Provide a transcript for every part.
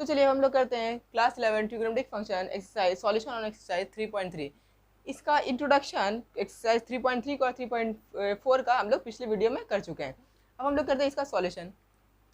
तो चलिए हम लोग करते हैं class 11 trigonometric function exercise solution on exercise 3.3। इसका इंट्रोडक्शन एक्सरसाइज 3.3 का और 3.4 का हम लोग पिछले वीडियो में कर चुके हैं। अब हम लोग करते हैं इसका सॉल्यूशन।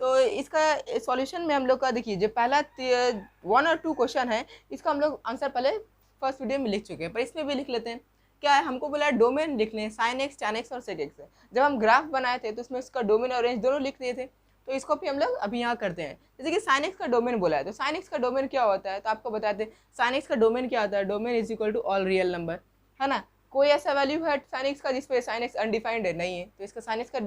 तो इसका सॉल्यूशन में हम लोग का देखिए जो पहला 1 और 2 क्वेश्चन है, इसका हम लोग आंसर पहले फर्स्ट वीडियो में लिख चुके हैं, पर इसमें भी लिख लेते हैं। क्या है, हमको बोला है डोमेन लिखने हैं, साइन एक्स, टैन एक्स और सेक एक्स। जब हम ग्राफ बनाए थे तो उसमें इसका डोमेन और रेंज दोनों लिख दिए थे, तो इसको भी हम लोग अभी यहाँ करते हैं। जैसे कि साइन एक्स का डोमेन बोला है, तो साइन एक्स का डोमेन क्या होता है, तो आपको बताते हैं साइन एक्स का डोमेन क्या होता है। Domain is equal to all real number, है ना। कोई ऐसा वैल्यू है साइन एक्स का जिसपे साइन एक्स अनडिफाइंड है, नहीं है, तो इसका साइन एक्स का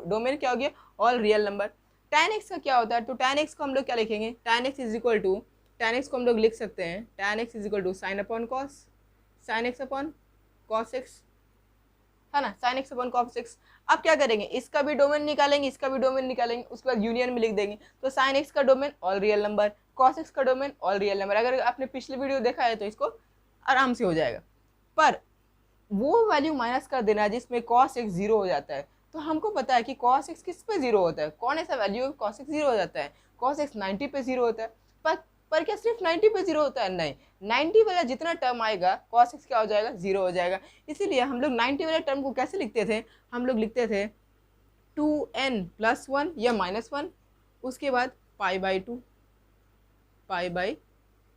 डोमेन क्या हो गया, all real number. tan x का क्या होता है, तो tan x को हम लोग क्या लिखेंगे, tan x is equal to, tan x को हम लोग लिख सकते हैं tan x is equal to sine upon cos, sine x upon cos x, है ना, sine x upon cos x. अब क्या करेंगे, इसका भी डोमेन निकालेंगे, इसका भी डोमेन निकालेंगे, उसके बाद यूनियन में लिख देंगे। तो साइन एक्स का domain all real number, cos x का डोमेन ऑल रियल नंबर। अगर आपने पिछले वीडियो देखा है तो इसको आराम से हो जाएगा। पर वो वैल्यू माइनस कर देना जिसमें कॉस एक्स जीरो हो जाता है। तो हमको पता है कि कॉस एक्स किस पे जीरो होता है, कौन ऐसा वैल्यू है कॉस एक्स जीरो हो जाता है, कॉस एक्स 90 पे जीरो होता है। पर क्या सिर्फ 90 पे जीरो होता है, नहीं, 90 वाला जितना टर्म आएगा कॉस एक्स क्या हो जाएगा, जीरो हो जाएगा। इसीलिए हम लोग 90 वाले टर्म को कैसे लिखते थे, हम लोग लिखते थे 2n+1 या -1, उसके बाद π/2, π/2।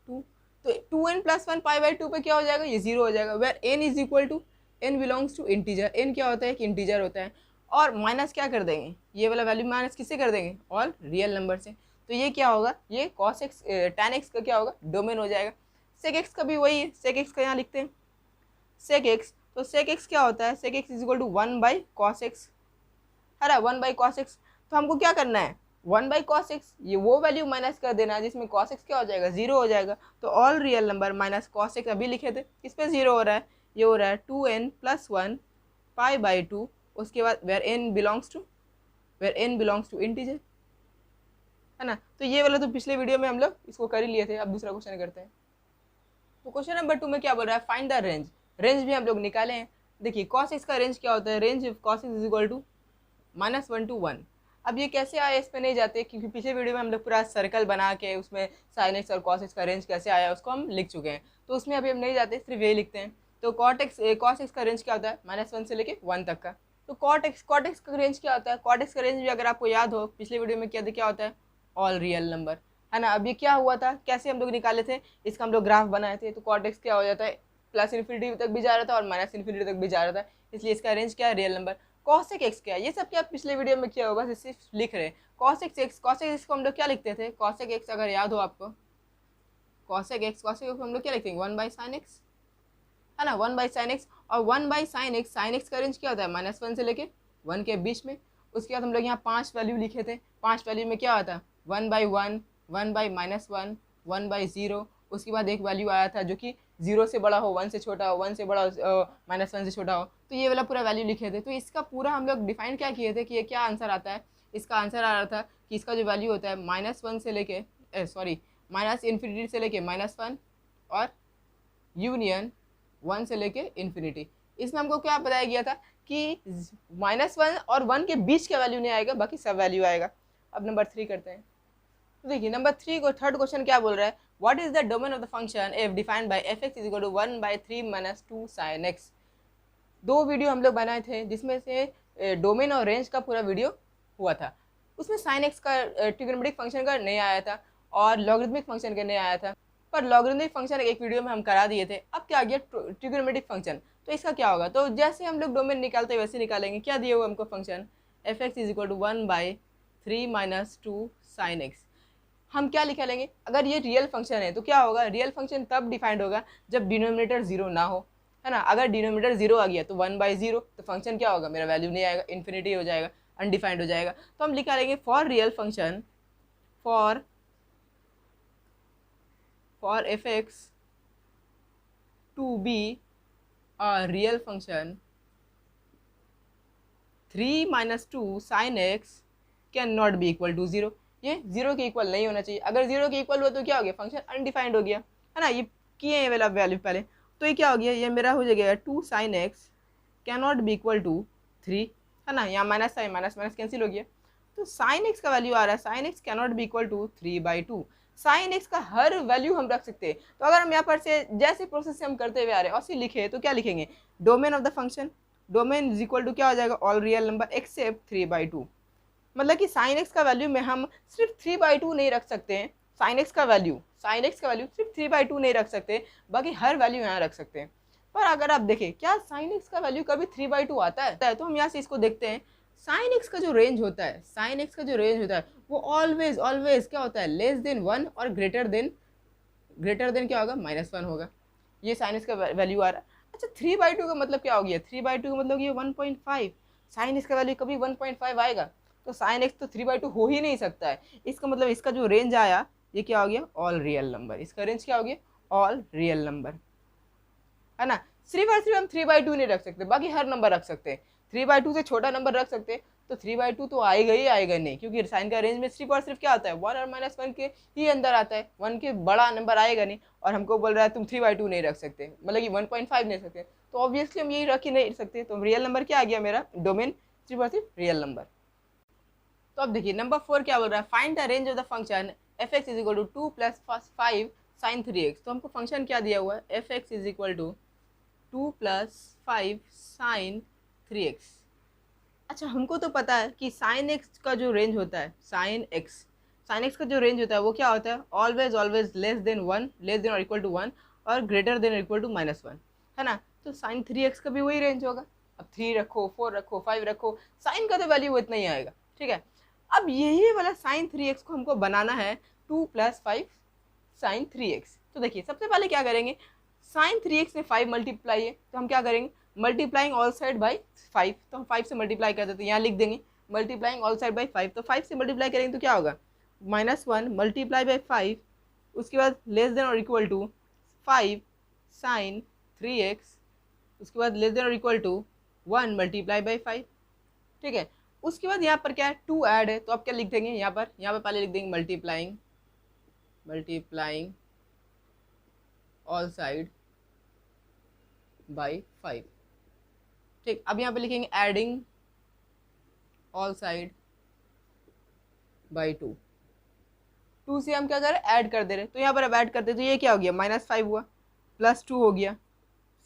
तो 2n+1 π/2 पे क्या हो जाएगा, ये जीरो हो जाएगा। Where n is equal to, n belongs to integer, n क्या होता है कि इंटीजर होता है। और माइनस क्या कर देंगे, ये वाला वैल्यू माइनस किससे कर देंगे, ऑल रियल नंबर से। तो ये क्या होगा, ये कॉस एक्स टैन एक्स का क्या होगा, डोमेन हो जाएगा। सेक एक्स का भी वही है, सेक एक्स का यहाँ लिखते हैं सेक एक्स। तो सेक एक्स क्या होता है, sec x is equal to 1/cos x, है ना, 1/cos एक्स। तो हमको क्या करना है, 1/cos एक्स, ये वो वैल्यू माइनस कर देना है जिसमें cos एक्स क्या हो जाएगा, जीरो हो जाएगा। तो all real number minus cos x अभी लिखे थे, किस पे जीरो हो रहा है, ये हो रहा है 2n+1 π/2, उसके बाद where n belongs to integer, है ना। तो ये वाला तो पिछले वीडियो में हम लोग इसको कर ही लिए थे। अब दूसरा क्वेश्चन करते हैं। तो क्वेश्चन नंबर 2 में क्या बोल रहा है, फाइंड द रेंज। रेंज भी हम लोग निकाले हैं। देखिए cos एक्स का रेंज क्या होता है, range cos x is equal to -1 to 1। अब ये कैसे आया, इस पे नहीं जाते, क्योंकि पिछले वीडियो में हम लोग पूरा सर्कल बना के उसमें साइन एक्स और कॉस एक्स का रेंज कैसे आया उसको हम लिख चुके हैं, तो उसमें अभी हम नहीं जाते, सिर्फ यही लिखते हैं। तो कॉस एक्स का रेंज क्या होता है, -1 से लेके 1 तक का। तो कॉट एक्स का रेंज क्या होता है, कॉट एक्स का रेंज भी अगर आपको याद हो पिछले वीडियो में क्या होता है, ऑल रियल नंबर, है ना। अब ये क्या हुआ था, कैसे हम लोग निकाले थे, इसका हम लोग ग्राफ बनाए थे। तो कॉट एक्स क्या हो जाता है, +∞ तक भी जा रहा था और -∞ तक भी जा रहा था, इसलिए इसका रेंज क्या है, रियल नंबर। कॉसेक एक्स क्या है, ये सब क्या पिछले वीडियो में किया होगा, सिर्फ लिख रहे हैं। कॉसेक एक्स को हम लोग क्या लिखते थे, कॉसेक एक्स अगर याद हो आपको, कॉसेक एक्स को हम लोग क्या लिखते हैं, 1/sin x, है ना, 1/sin x। और 1/sin x, sin x का रेंज क्या होता है, -1 से लेके 1 के बीच में। उसके बाद हम लोग यहाँ 5 वैल्यू लिखे थे, 5 वैल्यू में क्या होता है, 1/1, 1/-1, 1/0। उसके बाद एक वैल्यू आया था जो कि 0 से बड़ा हो, 1 से छोटा हो, 1 से बड़ा हो, -1 से छोटा हो। तो ये वाला पूरा वैल्यू लिखे थे। तो इसका पूरा हम लोग डिफाइन क्या किए थे कि ये क्या आंसर आता है। इसका आंसर आ रहा था कि इसका जो वैल्यू होता है -1 से लेके -∞ से लेके -1 और यूनियन 1 से लेके इन्फिनिटी। इसमें हमको क्या बताया गया था कि -1 और 1 के बीच का वैल्यू नहीं आएगा, बाकी सब वैल्यू आएगा। अब नंबर 3 करते हैं। तो देखिए नंबर 3 को थर्ड क्वेश्चन क्या बोल रहा है, what is the domain of the function f defined by f x is equal to 1/3 - 2 sin x। 2 video हम लोग बनाए थे जिसमें से डोमेन और रेंज का पूरा वीडियो हुआ था। उसमें साइन एक्स का ट्रिग्नोमेट्रिक फंक्शन का नहीं आया था और लॉगरिथमिक फंक्शन का नहीं आया था, पर लॉगरिथमिक फंक्शन एक वीडियो में हम करा दिए थे। अब क्या आ गया ट्रिग्नोमेट्रिक फंक्शन, तो इसका क्या होगा, तो जैसे हम लोग डोमेन निकालते हैं वैसे निकालेंगे। क्या दिए हुआ हमको function, f x is equal to 1/3 - 2 sin x। हम क्या निकालेंगे, अगर ये रियल फंक्शन है तो क्या होगा, रियल फंक्शन तब डिफाइंड होगा जब डिनोमिनेटर जीरो ना हो, है ना। अगर डिनोमिनेटर जीरो आ गया तो 1/0, तो फंक्शन क्या होगा, मेरा वैल्यू नहीं आएगा, इन्फिनिटी हो जाएगा, अनडिफाइंड हो जाएगा। तो हम निकालेंगे for real function, for f x to be a real function 3 - 2 sin x can not be equal to 0। ये 0 के इक्वल नहीं होना चाहिए। अगर 0 के इक्वल हुआ तो क्या हो गया, फंक्शन अनडिफाइंड हो गया, है ना। ये किए हैं वाला वैल्यू पहले, तो ये क्या हो गया, ये मेरा हो जाएगा 2 sin x can not be equal to 3, है ना। यहाँ माइनस है, माइनस माइनस कैंसिल हो गया। तो sin x का वैल्यू आ रहा है, sin x can not be equal to 3/2। Sine x का हर वैल्यू हम रख सकते हैं। तो अगर हम यहाँ पर से जैसे प्रोसेस से हम करते हुए आ रहे हैं और लिखे तो क्या लिखेंगे, domain of the function, domain is equal to क्या हो जाएगा, ऑल रियल नंबर एक्सेप्ट 3/2। मतलब कि साइन एक्स का वैल्यू में हम सिर्फ 3/2 नहीं रख सकते हैं, साइन एक्स का वैल्यू सिर्फ 3/2 नहीं रख सकते, बाकी हर वैल्यू यहाँ रख सकते हैं। पर अगर आप देखें क्या साइन एक्स का वैल्यू कभी 3/2 आता है, तो हम यहाँ से इसको देखते हैं। साइन एक्स का जो रेंज होता है वो ऑलवेज क्या होता है, लेस देन 1 और ग्रेटर देन क्या होगा, -1 होगा। ये साइन एक्स का वैल्यू आ रहा है। अच्छा 3/2 का मतलब क्या हो गया, 3/2 का मतलब ये 1.5, साइन एक्स का वैल्यू कभी 1.5 आएगा, तो साइन एक्स तो 3/2 हो ही नहीं सकता है। इसका मतलब इसका जो रेंज आया ये क्या हो गया, ऑल रियल नंबर। इसका रेंज क्या हो गया, ऑल रियल नंबर, है ना। सिर्फ और सिर्फ हम 3/2 नहीं रख सकते, बाकी हर नंबर रख सकते हैं। 3/2 से छोटा नंबर रख सकते हैं, तो 3/2 तो आएगा ही आएगा नहीं, क्योंकि साइन का रेंज में सिर्फ और सिर्फ क्या आता है, 1 और -1 के ही अंदर आता है, 1 के बड़ा नंबर आएगा नहीं। और हमको बोल रहा है तुम 3/2 नहीं रख सकते, मतलब कि 1.5 नहीं सकते, तो ऑब्वियसली हम यही रख ही नहीं सकते। तो रियल नंबर क्या आ गया मेरा, डोमेन सिर्फ और सिर्फ रियल नंबर। तो अब देखिए नंबर 4 क्या बोल रहा है, find the range of the function f(x) = 2 + 5 sin 3x। तो हमको फंक्शन क्या दिया हुआ है, f(x) = 2 + 5 sin 3x। अच्छा हमको तो पता है कि sin x का जो रेंज होता है, sin x का जो रेंज होता है वो क्या होता है, always less then 1, less than और इक्वल टू 1 और ग्रेटर देन और इक्वल टू -1, है ना। तो sin 3x का भी वही रेंज होगा। अब 3 रखो, 4 रखो, 5 रखो, साइन का तो वैल्यू इतना ही आएगा, ठीक है। अब यही वाला sin 3x को हमको बनाना है 2 + 5 sin 3x। तो देखिए सबसे पहले क्या करेंगे, sin 3x में 5 मल्टीप्लाई है, तो हम क्या करेंगे, मल्टीप्लाइंग ऑल साइड बाई 5। तो हम 5 से मल्टीप्लाई कर देते हैं, यहाँ लिख देंगे मल्टीप्लाइंग ऑल साइड बाई 5। तो 5 से मल्टीप्लाई करेंगे तो क्या होगा, -1 मल्टीप्लाई बाई 5, उसके बाद लेस देन और इक्वल टू 5 sin 3x, उसके बाद लेस देन और इक्वल टू 1 मल्टीप्लाई बाई 5, ठीक है। उसके बाद यहाँ पर क्या है, 2 ऐड है, तो आप क्या लिख देंगे यहाँ पर पहले लिख देंगे मल्टीप्लाइंग ऑल साइड बाई 5, ठीक। अब यहाँ पे लिखेंगे एडिंग ऑल साइड बाई 2 से हम क्या कर रहे हैं, ऐड कर दे रहे, तो यहाँ पर अब ऐड करते तो ये क्या हो गया, -5 हुआ, +2 हो गया,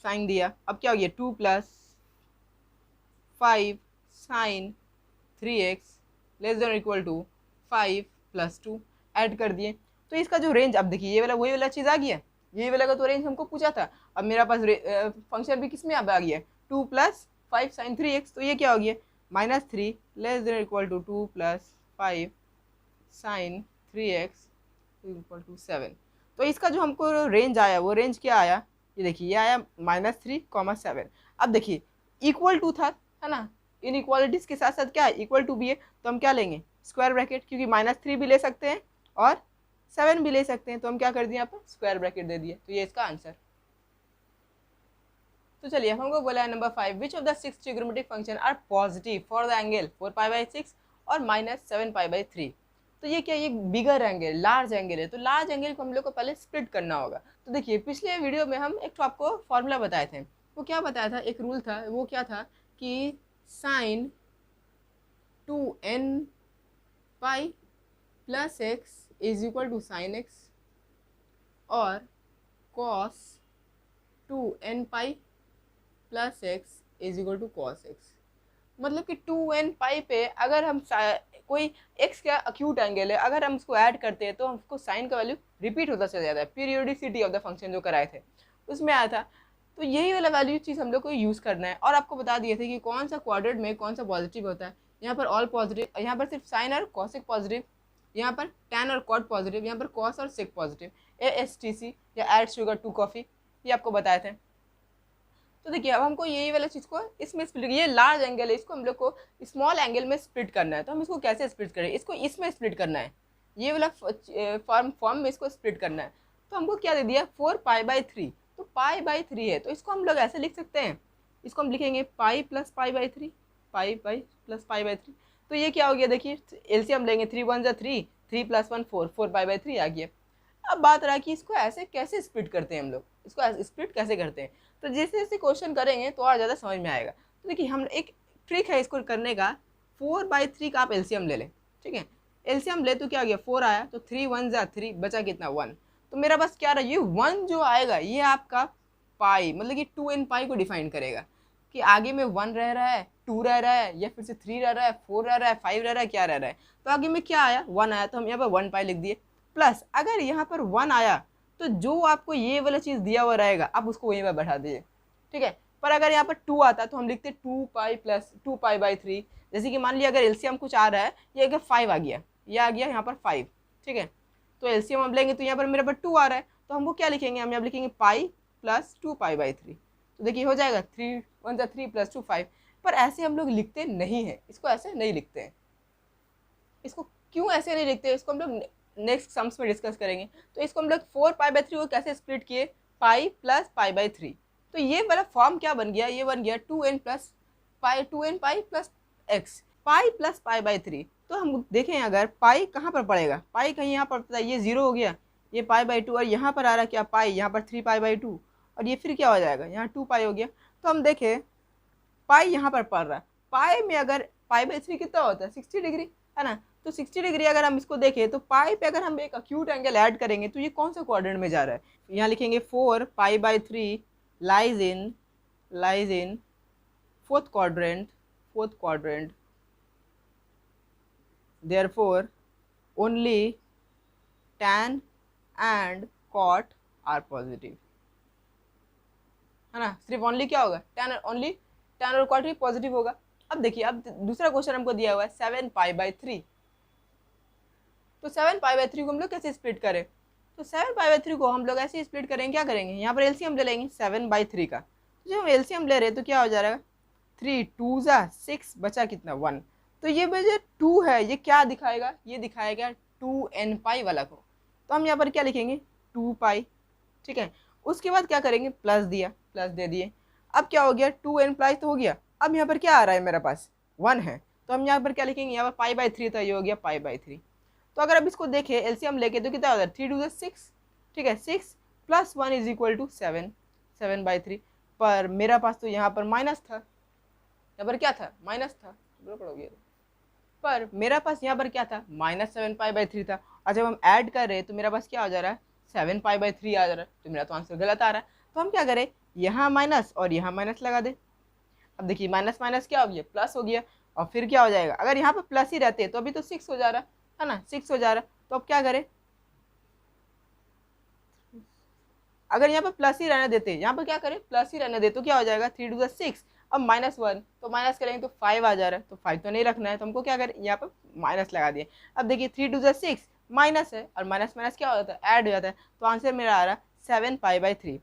साइन दिया। अब क्या हो गया, 2 + 5 sin 3x less than equal to 5 + 2 add कर दिए। तो इसका जो रेंज, अब देखिए ये वाला वही वाला चीज़ आ गया, ये वाला का तो रेंज हमको पूछा था। अब मेरा पास फंक्शन भी किस में अब आ गया, 2 + 5 sin 3x। तो ये क्या हो गया, -3 less than equal to 2 + 5 sin 3x equal to 7। तो इसका जो हमको रेंज आया वो रेंज क्या आया, ये देखिए ये आया -3, 7। अब देखिए इक्वल टू था, है ना, इन इक्वालिटीज़ के साथ साथ क्या है, इक्वल टू भी है, तो हम क्या लेंगे, स्क्वायर ब्रैकेट, क्योंकि -3 भी ले सकते हैं और 7 भी ले सकते हैं, तो हम क्या कर दिए यहाँ पर स्क्वायर ब्रैकेट दे दिए। तो ये इसका आंसर। तो चलिए हमको बोला है number 5, which of the 6 trigonometric function are positive for the angle 4π/6 और -7π/3। तो ये क्या, ये बिगर एंगल, लार्ज एंगल है, तो लार्ज एंगल को हम लोग को पहले स्प्लिट करना होगा। तो देखिए पिछले वीडियो में हम एक तो आपको फॉर्मूला बताए थे, वो क्या बताया था, एक रूल था, वो क्या था कि sin 2nπ + x = sin x और cos 2nπ + x = cos x। मतलब कि 2nπ पे अगर हम कोई x का अक्यूट एंगल है, अगर हम उसको ऐड करते हैं तो हमको साइन का वैल्यू रिपीट होता चला जाता है। पीरियोडिसिटी ऑफ द फंक्शन जो कराए थे उसमें आया था, तो यही वाला वैल्यू चीज़ हम लोग को यूज़ करना है। और आपको बता दिए थे कि कौन सा क्वाड्रेंट में कौन सा पॉजिटिव होता है। यहाँ पर ऑल पॉजिटिव, यहाँ पर सिर्फ साइन और कॉसिक पॉजिटिव, यहाँ पर टैन और कॉट पॉजिटिव, यहाँ पर कॉस और सेक पॉजिटिव, ASTC या ऐड शुगर टू कॉफ़ी, ये आपको बताए थे। तो देखिए अब हमको यही वाला चीज़ को इसमें स्प्लिट, ये लार्ज एंगल है, इसको हम लोग को स्मॉल एंगल में स्प्लिट करना है। तो हम इसको कैसे स्प्लिट करें, इसको इसमें स्प्लिट करना है, ये वाला फॉर्म में इसको स्प्लिट करना है। तो हमको क्या दे दिया, 4π/3, तो π/3 है, तो इसको हम लोग ऐसे लिख सकते हैं, इसको हम लिखेंगे π + π/3, π + π/3। तो ये क्या हो गया, देखिए एलसीएम लेंगे, 3 × 1 = 3, 3 + 1 4, 4π/3 आ गया। अब बात रहा कि इसको ऐसे कैसे स्प्लिट करते हैं हम लोग, इसको स्प्लिट कैसे करते हैं। तो जैसे जैसे क्वेश्चन करेंगे तो और ज़्यादा समझ में आएगा। तो देखिए हम एक ट्रिक है इसको करने का, 4/3 का आप एलसीएम ले लें, ठीक है। एलसीएम ले तो क्या आ गया 4 आया, तो 3 1 जा 3, बचा कितना 1। तो मेरा बस क्या रहा, ये 1 जो आएगा ये आपका पाई मतलब कि 2n पाई को डिफाइन करेगा कि आगे में 1 रह रहा है, 2 रह रहा है, या फिर से 3 रह रहा है, 4 रह रहा है, 5 रह रहा है, क्या रह रहा है। तो आगे में क्या आया 1 आया, तो हम यहाँ पर 1 पाई लिख दिए। प्लस अगर यहाँ पर 1 आया तो जो आपको ये वाला चीज़ दिया हुआ रहेगा आप उसको वहीं पर बैठा दीजिए, ठीक है। पर अगर यहाँ पर 2 आता तो हम लिखते 2 पाई प्लस 2 पाई बाई 3। जैसे कि मान लिया अगर एलसीएम कुछ आ रहा है, ये अगर 5 आ गया, ये आ गया यहाँ पर 5, ठीक है। तो एलसीएम हम लेंगे तो यहाँ पर मेरे पर 2 आ रहा है, तो हमको क्या लिखेंगे, हम यहाँ लिखेंगे पाई प्लस 2 पाई बाई 3। तो देखिए हो जाएगा 3 1 जा 3 प्लस 2 5। पर ऐसे हम लोग लिखते नहीं हैं, इसको ऐसे नहीं लिखते हैं। इसको क्यों ऐसे नहीं लिखते, इसको हम लोग नेक्स्ट सम्स में डिस्कस करेंगे। तो इसको हम लोग 4 पाई बाई 3 को कैसे स्प्लिट किए, पाई प्लस पाई बाई 3। तो ये वाला फॉर्म क्या बन गया, ये बन गया 2n plus pi 2n pi plus x, pi plus pi by 3। तो हम देखें अगर पाई कहाँ पर पड़ेगा, पाई कहीं यहाँ पर पड़ता है, ये 0 हो गया, ये पाई बाई 2, और यहाँ पर आ रहा है क्या पाई, यहाँ पर 3 पाई बाई 2, और ये फिर क्या हो जाएगा, यहाँ 2 पाई हो गया। तो हम देखें पाई यहाँ पर पड़ रहा है, पाई में अगर पाई बाई 3 कितना होता है 60 डिग्री, है ना। तो 60 डिग्री अगर हम इसको देखें तो पाई पे अगर हम एक अक्यूट एंगल ऐड करेंगे तो ये कौन सा क्वाड्रेंट में जा रहा है, यहाँ लिखेंगे 4 pi by 3 lies in fourth quadrant, therefore only tan and cot are positive, है ना। सिर्फ ओनली क्या होगा tan, ओनली tan और cot ही पॉजिटिव होगा। अब देखिए, अब दूसरा क्वेश्चन हमको दिया हुआ है 7 पाई बाई 3। तो 7 पाई बाई 3 को हम लोग कैसे स्प्लिट करें, तो 7 पाई बाई 3 को हम लोग ऐसे स्प्लिट करेंगे, क्या करेंगे, यहाँ पर एलसीएम ले लेंगे 7 बाई 3 का। तो जब हम एलसीएम ले रहे हैं तो क्या हो जाएगा 3 2 जा 6, बचा कितना 1। तो ये जो 2 है ये क्या दिखाएगा, ये दिखाएगा 2n पाई वाला को। तो हम यहाँ पर क्या लिखेंगे 2 पाई, ठीक है। उसके बाद क्या करेंगे, प्लस दिया, प्लस दे दिए। अब क्या हो गया 2n प्लस तो हो गया। अब यहाँ पर क्या आ रहा है मेरे पास 1 है, तो हम यहाँ पर क्या लिखेंगे, यहाँ पर पाई बाई 3 था, ये हो गया पाई बाई 3। तो अगर अब इसको देखें एलसीएम लेके तो कितना होता है 3 2 6, ठीक है। 6 plus 1 is equal to 7, 7 by 3। पर मेरा पास तो यहाँ पर माइनस था, यहाँ पर क्या था माइनस था, पर मेरा पास यहाँ पर क्या था माइनस 7 पाई बाई 3 था। और जब हम ऐड कर रहे हैं तो मेरा पास क्या हो जा रहा है 7 पाई बाई 3 आ जा रहा है, तो मेरा तो आंसर गलत आ रहा है। तो हम क्या करें, यहाँ माइनस और यहाँ माइनस लगा दे। अब देखिए माइनस माइनस क्या हो गया प्लस हो गया, और फिर क्या हो जाएगा, अगर यहाँ पर प्लस ही रहते तो अभी तो 6 हो जा रहा है ना, 6 हो जा रहा है। तो अब क्या करें, अगर यहाँ पर प्लस ही रहने देते, यहाँ पर क्या करें प्लस ही रहने दे, तो क्या हो जाएगा 3 2 6। अब -1 तो माइनस करेंगे तो 5 आ जा रहा है, तो 5 तो नहीं रखना है, तो हमको क्या करें यहाँ पर माइनस लगा दिए। अब देखिए 3 2 6 माइनस है, और माइनस माइनस क्या हो जाता है ऐड हो जाता है, तो आंसर मेरा आ रहा है 7 पाई बाई 3।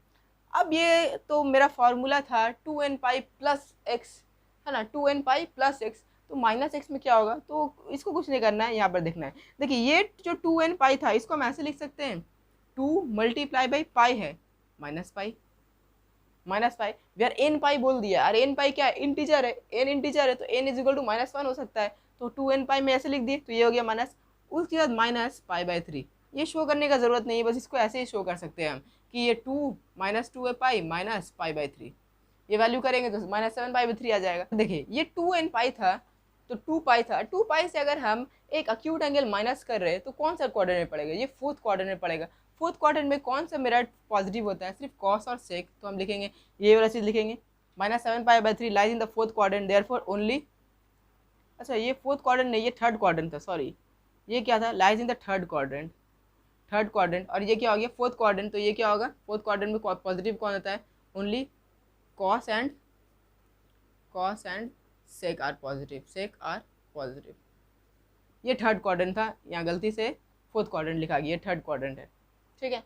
अब ये तो मेरा फॉर्मूला था 2n पाई प्लस एक्स, है ना, 2n पाई प्लस एक्स। तो माइनस एक्स में क्या होगा, तो इसको कुछ नहीं करना है, यहाँ पर देखना है। देखिए ये जो 2n पाई था इसको हम ऐसे लिख सकते हैं 2 मल्टीप्लाई बाई पाई है माइनस पाई, माइनस पाई यार एन पाई बोल दिया, और एन पाई क्या है इंटीजर है, एन इंटीजर है, तो एन इज इक्वल टू -1 हो सकता है। तो 2n पाई में ऐसे लिख दिए, तो ये हो गया माइनस, उसके बाद माइनस पाई बाई 3। ये शो करने का ज़रूरत नहीं है, बस इसको ऐसे ही शो कर सकते हैं हम कि ये 2 -2 है पाई माइनस पाई बाई 3। ये वैल्यू करेंगे तो -7 पाई बाई 3 आ जाएगा। देखिए ये 2n पाई था तो 2 पाई था, 2 पाई से अगर हम एक अक्यूट एंगल माइनस कर रहे हैं तो कौन सा क्वाड्रेंट में पड़ेगा, ये फोर्थ क्वाड्रेंट में पड़ेगा। फोर्थ क्वाड्रेंट में कौन सा मेरा पॉजिटिव होता है, सिर्फ कॉस और सेक। तो हम लिखेंगे ये वाला चीज़ लिखेंगे -7 pi by 3 lies in the fourth quadrant, therefore only, अच्छा ये फोर्थ क्वाड्रेंट नहीं, ये थर्ड क्वाड्रेंट था, सॉरी ये क्या था lies in the third quadrant, third quadrant. और ये क्या हो गया फोर्थ क्वाड्रेंट, तो ये क्या होगा फोर्थ क्वाड्रेंट में पॉजिटिव कौन होता है, only cos and sec are positive, sec are positive. ये थर्ड क्वाड्रेंट था, यहाँ गलती से फोर्थ क्वाड्रेंट लिखा गया, ये थर्ड क्वाड्रेंट है, ठीक है।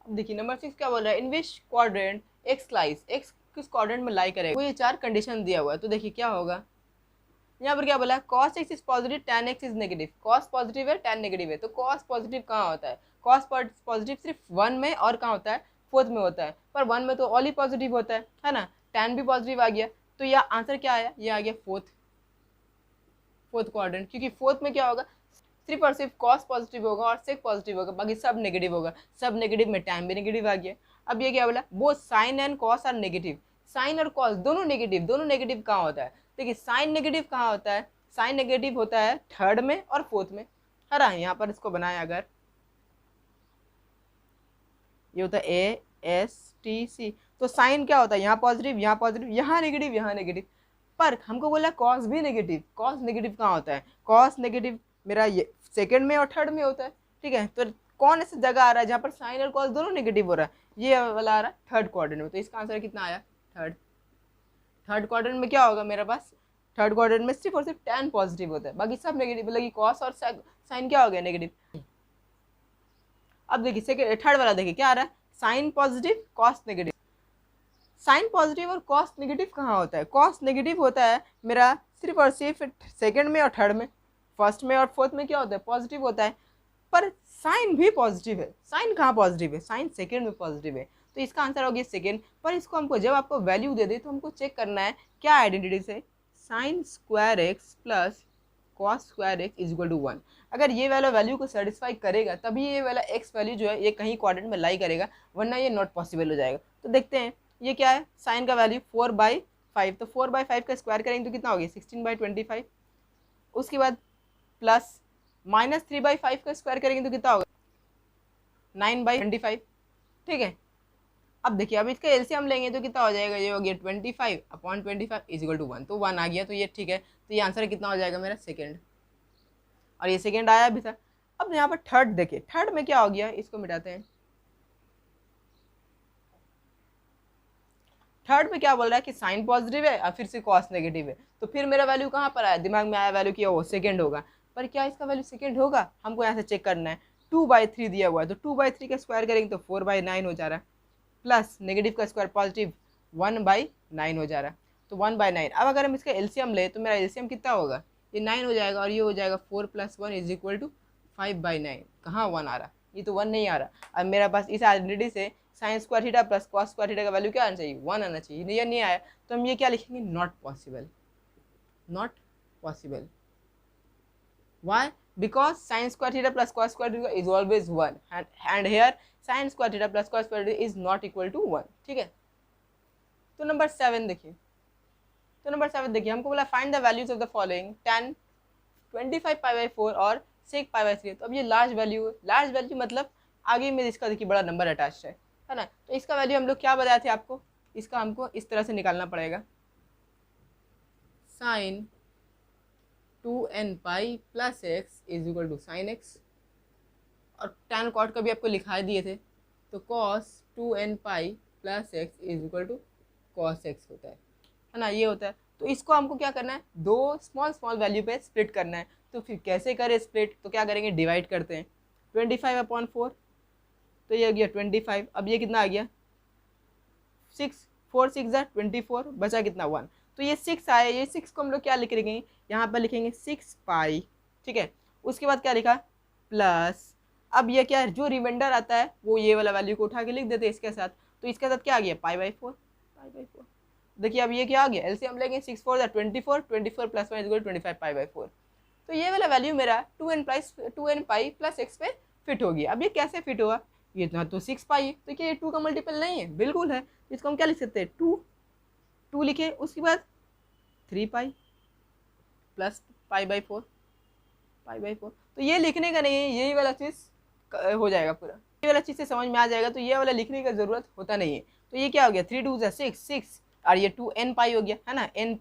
अब देखिए नंबर 6 क्या बोल रहा है, in which quadrant X lies, X किस क्वाड्रेंट में लाई करेगा, वो ये 4 कंडीशन दिया हुआ है। तो देखिए क्या होगा, यहाँ पर क्या बोला है cos x is positive tan x is negative, cos positive है टैन नेगेटिव है। तो कॉस पॉजिटिव कहाँ होता है, कॉस पॉजिटिव सिर्फ 1 में और कहाँ होता है फोर्थ में होता है, पर 1 में तो ऑल ही पॉजिटिव होता है ना, टैन भी पॉजिटिव आ गया। तो यह आंसर क्या आया, ये आ गया फोर्थ क्वाड्रेंट, क्योंकि फोर्थ में क्या होगा सिर्फ और सिर्फ कॉस पॉजिटिव होगा और सेक पॉजिटिव होगा, बाकी सब नेगेटिव होगा, सब नेगेटिव में टैन भी नेगेटिव आ गया। अब ये क्या बोला, both sine and cos are negative, sine और कॉस दोनों नेगेटिव कहाँ होता है, देखिए साइन नेगेटिव कहाँ होता है, साइन नेगेटिव होता है थर्ड में और फोर्थ में, है ना। यहाँ पर इसको बनाया अगर, ये होता है ए एस टी सी, तो साइन क्या होता है, यहाँ पॉजिटिव, यहाँ पॉजिटिव, यहाँ नेगेटिव, यहाँ नेगेटिव। पर हमको बोला कॉस भी नेगेटिव, कॉस नेगेटिव कहाँ होता है, कॉस नेगेटिव मेरा ये सेकंड में और थर्ड में होता है, ठीक है। तो कौन ऐसी जगह आ रहा है जहाँ पर साइन और कॉस दोनों नेगेटिव हो रहा है, ये वाला आ रहा है थर्ड क्वाड्रेंट में। तो इसका आंसर कितना आया, थर्ड। थर्ड क्वाड्रेंट में क्या होगा मेरे पास, थर्ड क्वाड्रेंट में सिर्फ और सिर्फ tan पॉजिटिव होता है, बाकी सब नेगेटिव, मतलब कि कॉस और साइन क्या हो गया, नेगेटिव। अब देखिए सेकंड थर्ड वाला देखिए क्या आ रहा है, sine positive cos negative. Sine positive और कॉस नेगेटिव कहाँ होता है, कॉस नेगेटिव होता है मेरा सिर्फ और सिर्फ सेकंड में और थर्ड में, फर्स्ट में और फोर्थ में क्या होता है, पॉजिटिव होता है। पर साइन भी पॉजिटिव है, साइन कहाँ पॉजिटिव है, साइन सेकंड में पॉजिटिव है, तो इसका आंसर हो गया सेकंड। पर इसको हमको जब आपको वैल्यू दे दे तो हमको चेक करना है क्या आइडेंटिटी से, sine square x plus cos square x is equal to 1। अगर ये वाला वैल्यू को सेटिस्फाई करेगा तभी ये वाला एक्स वैल्यू जो है ये कहीं क्वाड्रेंट में लाई करेगा, वरना ये नॉट पॉसिबल हो जाएगा। तो देखते हैं ये क्या है, साइन का वैल्यू 4/5, तो 4/5 का स्क्वायर करेंगे तो कितना हो गया, 16/25। उसके बाद प्लस माइनस 3/5 का स्क्वायर करेंगे तो कितना होगा, 9/25, ठीक है। अब देखिए अब इसका एलसीएम लेंगे तो कितना हो जाएगा, ये हो गया 25/25 इज इक्वल टू 1, तो 1 आ गया, तो ये ठीक है। तो ये आंसर कितना हो जाएगा मेरा, सेकंड, और ये सेकंड आया भी था। अब यहाँ पर थर्ड देखिए, थर्ड में क्या हो गया, इसको मिटाते हैं। थर्ड में क्या बोल रहा है कि साइन पॉजिटिव है और फिर से कॉस नेगेटिव है, तो फिर मेरा वैल्यू कहाँ पर आया, दिमाग में आया वैल्यू क्या, वो सेकंड होगा। पर क्या इसका वैल्यू सेकंड होगा, हमको यहाँ से चेक करना है। 2/3 दिया हुआ है, तो 2/3 का स्क्वायर करेंगे तो 4/9 हो जा रहा है, प्लस नेगेटिव का स्क्वायर पॉजिटिव 1/9 हो जा रहा है, तो 1/9। अब अगर हम इसका एलसीएम ले तो मेरा एलसीएम कितना होगा, ये 9 हो जाएगा, और ये हो जाएगा 4 + 1 इज इक्वल टू 5/9। कहाँ 1 आ रहा, ये तो 1 नहीं आ रहा। अब मेरा पास इस आइडेंटिटी से sine square theta plus cos square theta का वैल्यू क्या आना चाहिए, 1 आना चाहिए, ये नहीं आया, तो हम ये क्या लिखेंगे, not possible, not possible. Why? Because sin square theta plus cos square theta is always 1 and here sin square theta plus cos square theta is not equal to 1, ठीक है। तो नंबर 7 देखिए, तो नंबर 7 देखिए हमको बोला find the values of the following 10, 25π/4 और sec π/3। तो अब ये लार्ज वैल्यू है, लार्ज वैल्यू मतलब आगे में इसका देखिए बड़ा नंबर अटैच है ना। तो इसका वैल्यू हम लोग क्या बताए थे आपको, इसका हमको इस तरह से निकालना पड़ेगा, sine 2nπ + x is equal to sine x, और tan cot का भी आपको लिखा दिए थे, तो cos 2nπ + x is equal to cos x होता है ना, ये होता है। तो इसको हमको क्या करना है, दो स्मॉल स्मॉल वैल्यू पे स्प्लिट करना है। तो फिर कैसे करें स्प्लिट, तो क्या करेंगे, डिवाइड करते हैं, 25/4, तो ये हो गया 25। अब ये कितना आ गया, 6, 4 6 24, बचा कितना 1, तो ये 6 आया, ये 6 को हम लोग क्या लिखेंगे, यहाँ पर लिखेंगे 6π, ठीक है। उसके बाद क्या लिखा, प्लस, अब ये क्या है, जो रिमाइंडर आता है वो ये वाला वैल्यू को उठा के लिख देते हैं इसके साथ, तो इसके साथ क्या आ गया, π/4, π/4। देखिए अब ये क्या आ गया, एलसीएम लेंगे, 6 4 24, 24 + 1 = 25 π/4। तो ये वाला वैल्यू मेरा 2nπ + x पे फिट होगी। अब ये कैसे फिट हुआ, ये इतना तो 6π है, तो क्या ये 2 का मल्टीपल नहीं है, बिल्कुल है। इसको हम क्या लिख सकते हैं, 2 लिखे, उसके बाद 3π + π/4, π/4। तो ये लिखने का नहीं है, यही वाला चीज़ हो जाएगा पूरा, ये वाला चीज़ से समझ में आ जाएगा, तो ये वाला लिखने का ज़रूरत होता नहीं है। तो ये क्या हो गया, 3 2 6 6, और ये 2nπ हो गया, है ना, n +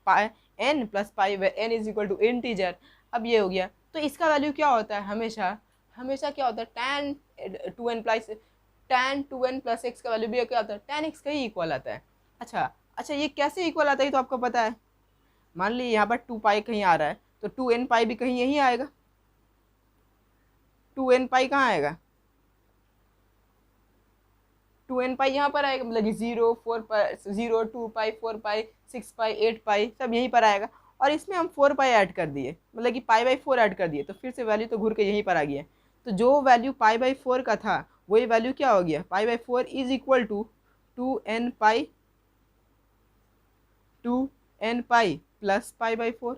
π where n is equal to integer. अब ये हो गया, तो इसका वैल्यू क्या होता है, हमेशा क्या होता है, tan 2n + x का वैल्यू भी क्या होता है, tan x का ही इक्वल आता है। अच्छा ये कैसे इक्वल आता है, तो आपको पता है, मान लीजिए यहाँ पर 2π कहीं आ रहा है, तो 2nπ भी कहीं यहीं आएगा, 2nπ कहाँ आएगा, 2nπ यहाँ पर आएगा, मतलब कि 0 0 2π 4π 6π 8π सब यहीं पर आएगा, और इसमें हम 4π ऐड कर दिए, मतलब कि π/4 ऐड कर दिए, तो फिर से वैल्यू तो घूर के यहीं पर आ गया। तो जो वैल्यू π/4 का था वही वैल्यू क्या हो गया, π/4 इज इक्वल टू 2nπ + π/4,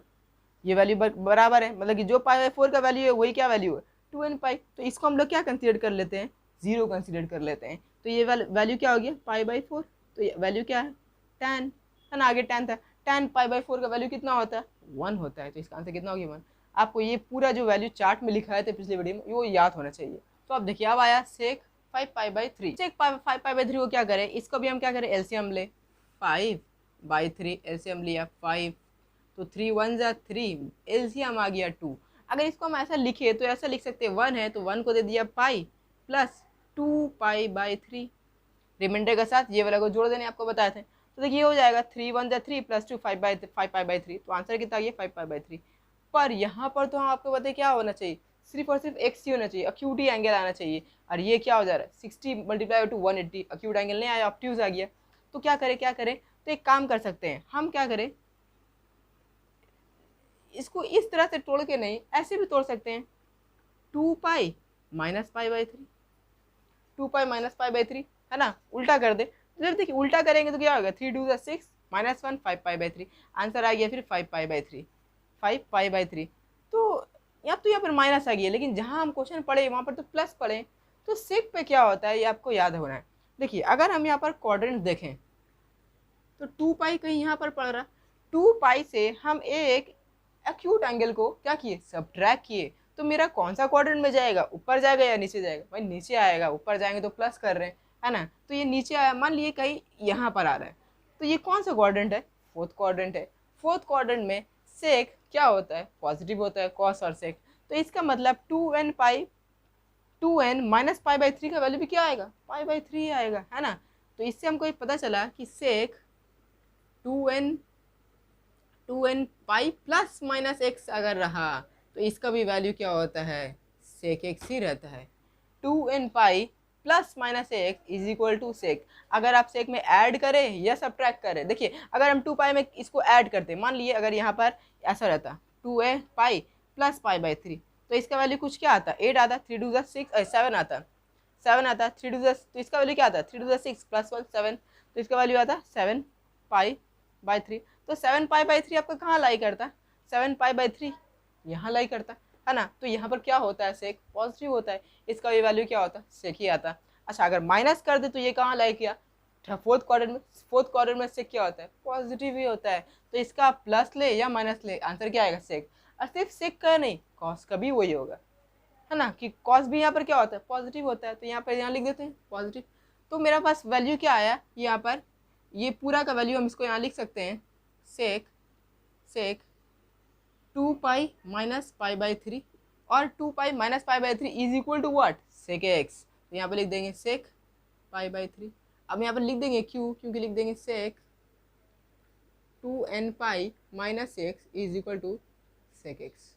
ये वैल्यू बराबर है, मतलब कि जो π/4 का वैल्यू है वही क्या वैल्यू है, 2nπ। तो इसको हम लोग क्या कंसीडर कर लेते हैं, 0 कंसीडर कर लेते हैं। तो ये वैल्यू क्या हो गया, π/4, तो ये वैल्यू क्या है, tan, है ना, आगे tan था, tan π/4 का वैल्यू कितना होता है, 1 होता है, तो इसका आंसर कितना हो गया 1। आपको ये पूरा जो वैल्यू चार्ट में लिखा है तो पिछले वीडियो में वो याद होना चाहिए। तो अब देखिए अब आया सेक 5π/3। सेक 5π/3 को क्या करें, इसको भी हम क्या करें एलसीएम ले, 5/3 एलसीएम लिया 5, तो 3 1 जा 3, एलसीएम आ गया 2। अगर इसको हम ऐसा लिखे तो ऐसा लिख सकते हैं 1 है तो 1 को दे दिया पाई प्लस 2π/3, रिमाइंडर के साथ ये वाला को जोड़ देने आपको बताए थे। तो देखिए हो जाएगा 3 1 जा 3 प्लस 2 5π/3, तो आंसर कितना आ गया 5π/3। पर यहाँ पर तो हम आपको बताए क्या होना चाहिए, सिर्फ और सिर्फ एक्स ही होना चाहिए, अक्यूटी एंगल आना चाहिए। और ये क्या हो जा रहा है 60 × 180, अक्यूट एंगल नहीं आया, ऑब्ट्यूज आ गया। तो क्या करें, तो एक काम कर सकते हैं हम, क्या करें, इसको इस तरह से तोड़ के नहीं ऐसे भी तोड़ सकते हैं, 2π - π/3, 2π - π/3 है ना, उल्टा कर दे। तो जब देखिए उल्टा करेंगे तो क्या होगा 3 2 जा 6 -1 5π/3, आंसर आ गया फिर 5π/3, 5π/3। तो यहाँ पर माइनस आ गया, लेकिन जहाँ हम क्वेश्चन पढ़े वहाँ पर तो प्लस पढ़े। तो सेक पे क्या होता है ये आपको याद होना है। देखिए अगर हम यहाँ पर क्वाड्रेंट देखें तो 2π कहीं यहाँ पर पड़ रहा, 2π से हम एक एक्यूट एंगल को क्या किए सब्ट्रैक्ट किए, तो मेरा कौन सा क्वाड्रेंट में जाएगा, ऊपर जाएगा या नीचे जाएगा, भाई नीचे आएगा, ऊपर जाएंगे तो प्लस कर रहे हैं है ना, तो ये नीचे आया, मान लिए कहीं यहाँ पर आ रहा है, तो ये कौन सा क्वाड्रेंट है, फोर्थ क्वाड्रेंट है। फोर्थ क्वाड्रेंट में सेक क्या होता है पॉजिटिव होता है, कॉस और सेक, तो इसका मतलब 2n - π/3 का वैल्यू भी क्या आएगा π/3 आएगा है ना। तो इससे हमको ये पता चला कि सेक 2n pi plus minus x अगर रहा तो इसका भी वैल्यू क्या होता है सेक एक्स ही रहता है। 2n pi plus minus x is equal to sec. अगर आप सेक में ऐड करें या सब्ट्रैक्ट करें, देखिए अगर हम 2 पाई में इसको ऐड करते, मान लिए अगर यहाँ पर ऐसा रहता 2a पाई प्लस π/3, तो इसका वैल्यू कुछ क्या आता 8 आता, 3 2 जा 6 7 आता, 3 2 जा, तो इसका वैल्यू क्या आता 3 2 जा 6 प्लस 1 7, तो इसका वैल्यू आता 7π/3। तो 7π/3 आपका कहाँ लाई करता, 7π/3 यहाँ लाई करता है ना। तो यहाँ पर क्या होता है सेक पॉजिटिव होता है, इसका ये वैल्यू क्या होता है सेक ही आता। अच्छा अगर माइनस कर दे तो ये कहाँ लाई किया फोर्थ क्वाड्रेंट में सेक क्या होता है पॉजिटिव ही होता है। तो इसका प्लस ले या माइनस ले आंसर क्या आएगा सेक। और सिर्फ सेक का नहीं कॉस का भी वही होगा है ना, कि कॉस भी यहाँ पर क्या होता है पॉजिटिव होता है, तो यहाँ पर यहाँ लिख देते हैं पॉजिटिव। तो मेरा पास वैल्यू क्या आया यहाँ पर, ये पूरा का वैल्यू हम इसको यहाँ लिख सकते हैं सेक 2π - π/3 और 2π - π/3 is equal to what sec X. तो यहाँ पर लिख देंगे सेक π/3। अब यहाँ पर लिख देंगे क्योंकि लिख देंगे sec 2n pi minus x is equal to sec x.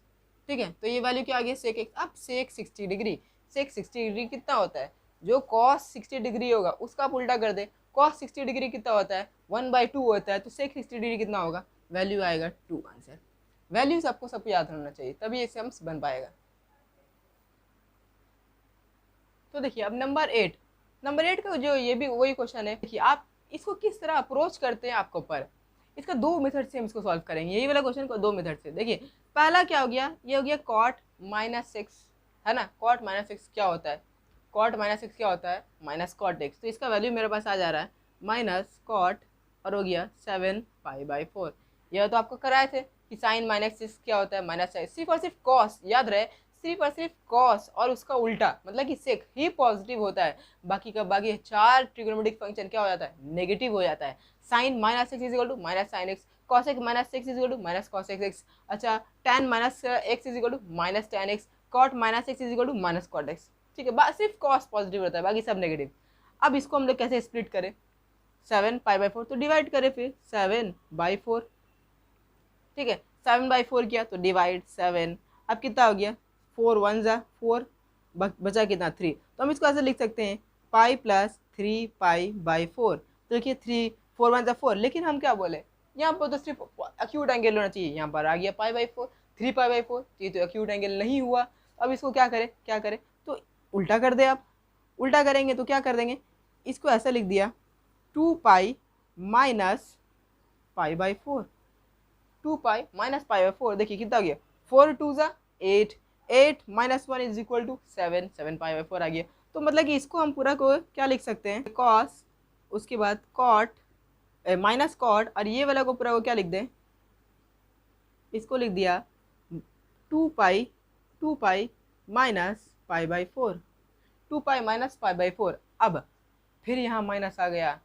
ठीक है, तो ये वैल्यू क्या आ गया सेक एक्स। अब सेक 60 डिग्री, सेक 60 डिग्री कितना होता है, जो कॉस 60 डिग्री होगा उसका आप उल्टा कर दे, कॉस 60 डिग्री कितना होता है 1/2 होता है, तो सेक 60 डिग्री कितना होगा वैल्यू आएगा 2 आंसर। वैल्यूज आपको सबको याद होना चाहिए तभी ये सम्स बन पाएगा। तो देखिए अब नंबर 8 का जो ये भी वही क्वेश्चन है। देखिए आप इसको किस तरह अप्रोच करते हैं आपको पर, इसका 2 मेथड से हम इसको सॉल्व करेंगे, यही वाला क्वेश्चन को 2 मेथड से। देखिए पहला क्या हो गया, ये हो गया cot -6 है ना, cot -6 क्या होता है, cot -6 क्या होता है माइनस cot x, तो इसका वैल्यू मेरे पास आ जा रहा है माइनस cot और हो गया 7π/4। यह तो आपको कराए थे कि साइन -6 क्या होता है माइनस, सिर्फ और सिर्फ कॉस याद रहे, सिर्फ और सिर्फ कॉस और उसका उल्टा मतलब कि सेक ही पॉजिटिव होता है, बाकी का बाकी 4 ट्रिग्नोमेट्रिक फंक्शन क्या हो जाता है नेगेटिव हो जाता है। Sine -6 is equal to minus sine x, cos x -6 is equal to minus cos x. अच्छा tan -x is equal to minus tan x, cot -x is equal to minus cot x। ठीक है, सिर्फ cos positive होता है बाकी सब negative. अब इसको हम लोग कैसे स्प्लिट करें, 7π/4 तो डिवाइड करें फिर 7/4। ठीक है 7/4 किया तो डिवाइड 7, अब कितना हो गया 4 1 जा 4, बचा कितना 3, तो हम इसको ऐसे लिख सकते हैं पाई प्लस 3π/4। तो देखिए 3 4 1 जा 4, लेकिन हम क्या बोले यहाँ पर तो सिर्फ एक्यूट एंगल होना चाहिए, यहाँ पर आ गया π/4 3π/4, ये तो एक्यूट एंगल नहीं हुआ। अब इसको क्या करें तो उल्टा कर दे। आप उल्टा करेंगे तो क्या कर देंगे, इसको ऐसा लिख दिया 2π - π/4, 2π - π/4। देखिए कितना हो गया 4 2 जा 8, 8 - 1 इज इक्वल टू 7, 7π/4 आ गया। तो मतलब कि इसको हम पूरा को क्या लिख सकते हैं कॉस, उसके बाद कॉट माइनस कॉट, और ये वाला को पूरा को क्या लिख दें इसको लिख दिया 2 pi minus pi by 4, 2 pi minus pi by 4। अब फिर यहाँ माइनस आ गया,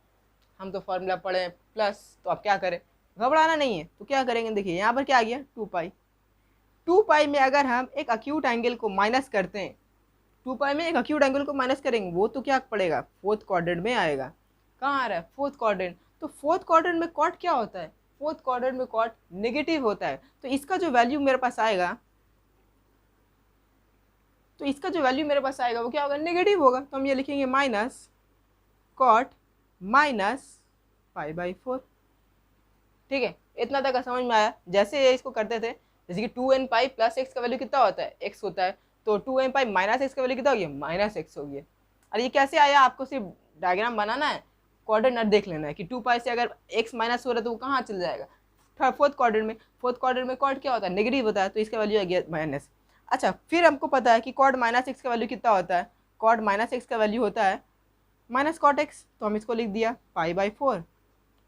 हम तो फॉर्मूला पढ़े प्लस, तो अब क्या करें, घबराना नहीं है, तो क्या करेंगे, देखिए यहाँ पर क्या आ गया 2 पाई। 2 पाई में अगर हम एक अक्यूट एंगल को माइनस करते हैं, 2 पाई में एक अक्यूट एंगल को माइनस करेंगे, वो तो क्या पड़ेगा, फोर्थ क्वाड्रेंट में आएगा। कहाँ आ रहा है, फोर्थ क्वाड्रेंट। तो फोर्थ क्वाड्रेंट में कॉट क्या होता है, फोर्थ क्वाड्रेंट में कॉट नेगेटिव होता है। तो इसका जो वैल्यू मेरे पास आएगा, वो क्या होगा, नेगेटिव होगा। तो हम ये लिखेंगे minus cot minus pi by 4। ठीक है, इतना तक समझ में आया। जैसे ये इसको करते थे, जैसे कि 2n पाई प्लस एक्स का वैल्यू कितना होता है, x होता है, तो 2n पाई माइनस एक्स का वैल्यू कितना हो गया, माइनस एक्स हो गया। और ये कैसे आया, आपको सिर्फ डायग्राम बनाना है, कोऑर्डिनेट देख लेना है कि 2 पाई से अगर x माइनस हो रहा है तो वो कहाँ चल जाएगा, फोर्थ क्वाड्रेंट में। फोर्थ क्वाड्रेंट में कॉड क्या होता है, नेगेटिव होता है, तो इसका वैल्यू आ गया माइनस। अच्छा, फिर हमको पता है कि कॉड माइनस एक्स का वैल्यू कितना होता है, कॉड माइनस एक्स का वैल्यू होता है माइनस कॉट एक्स। तो हम इसको लिख दिया पाई बाई 4,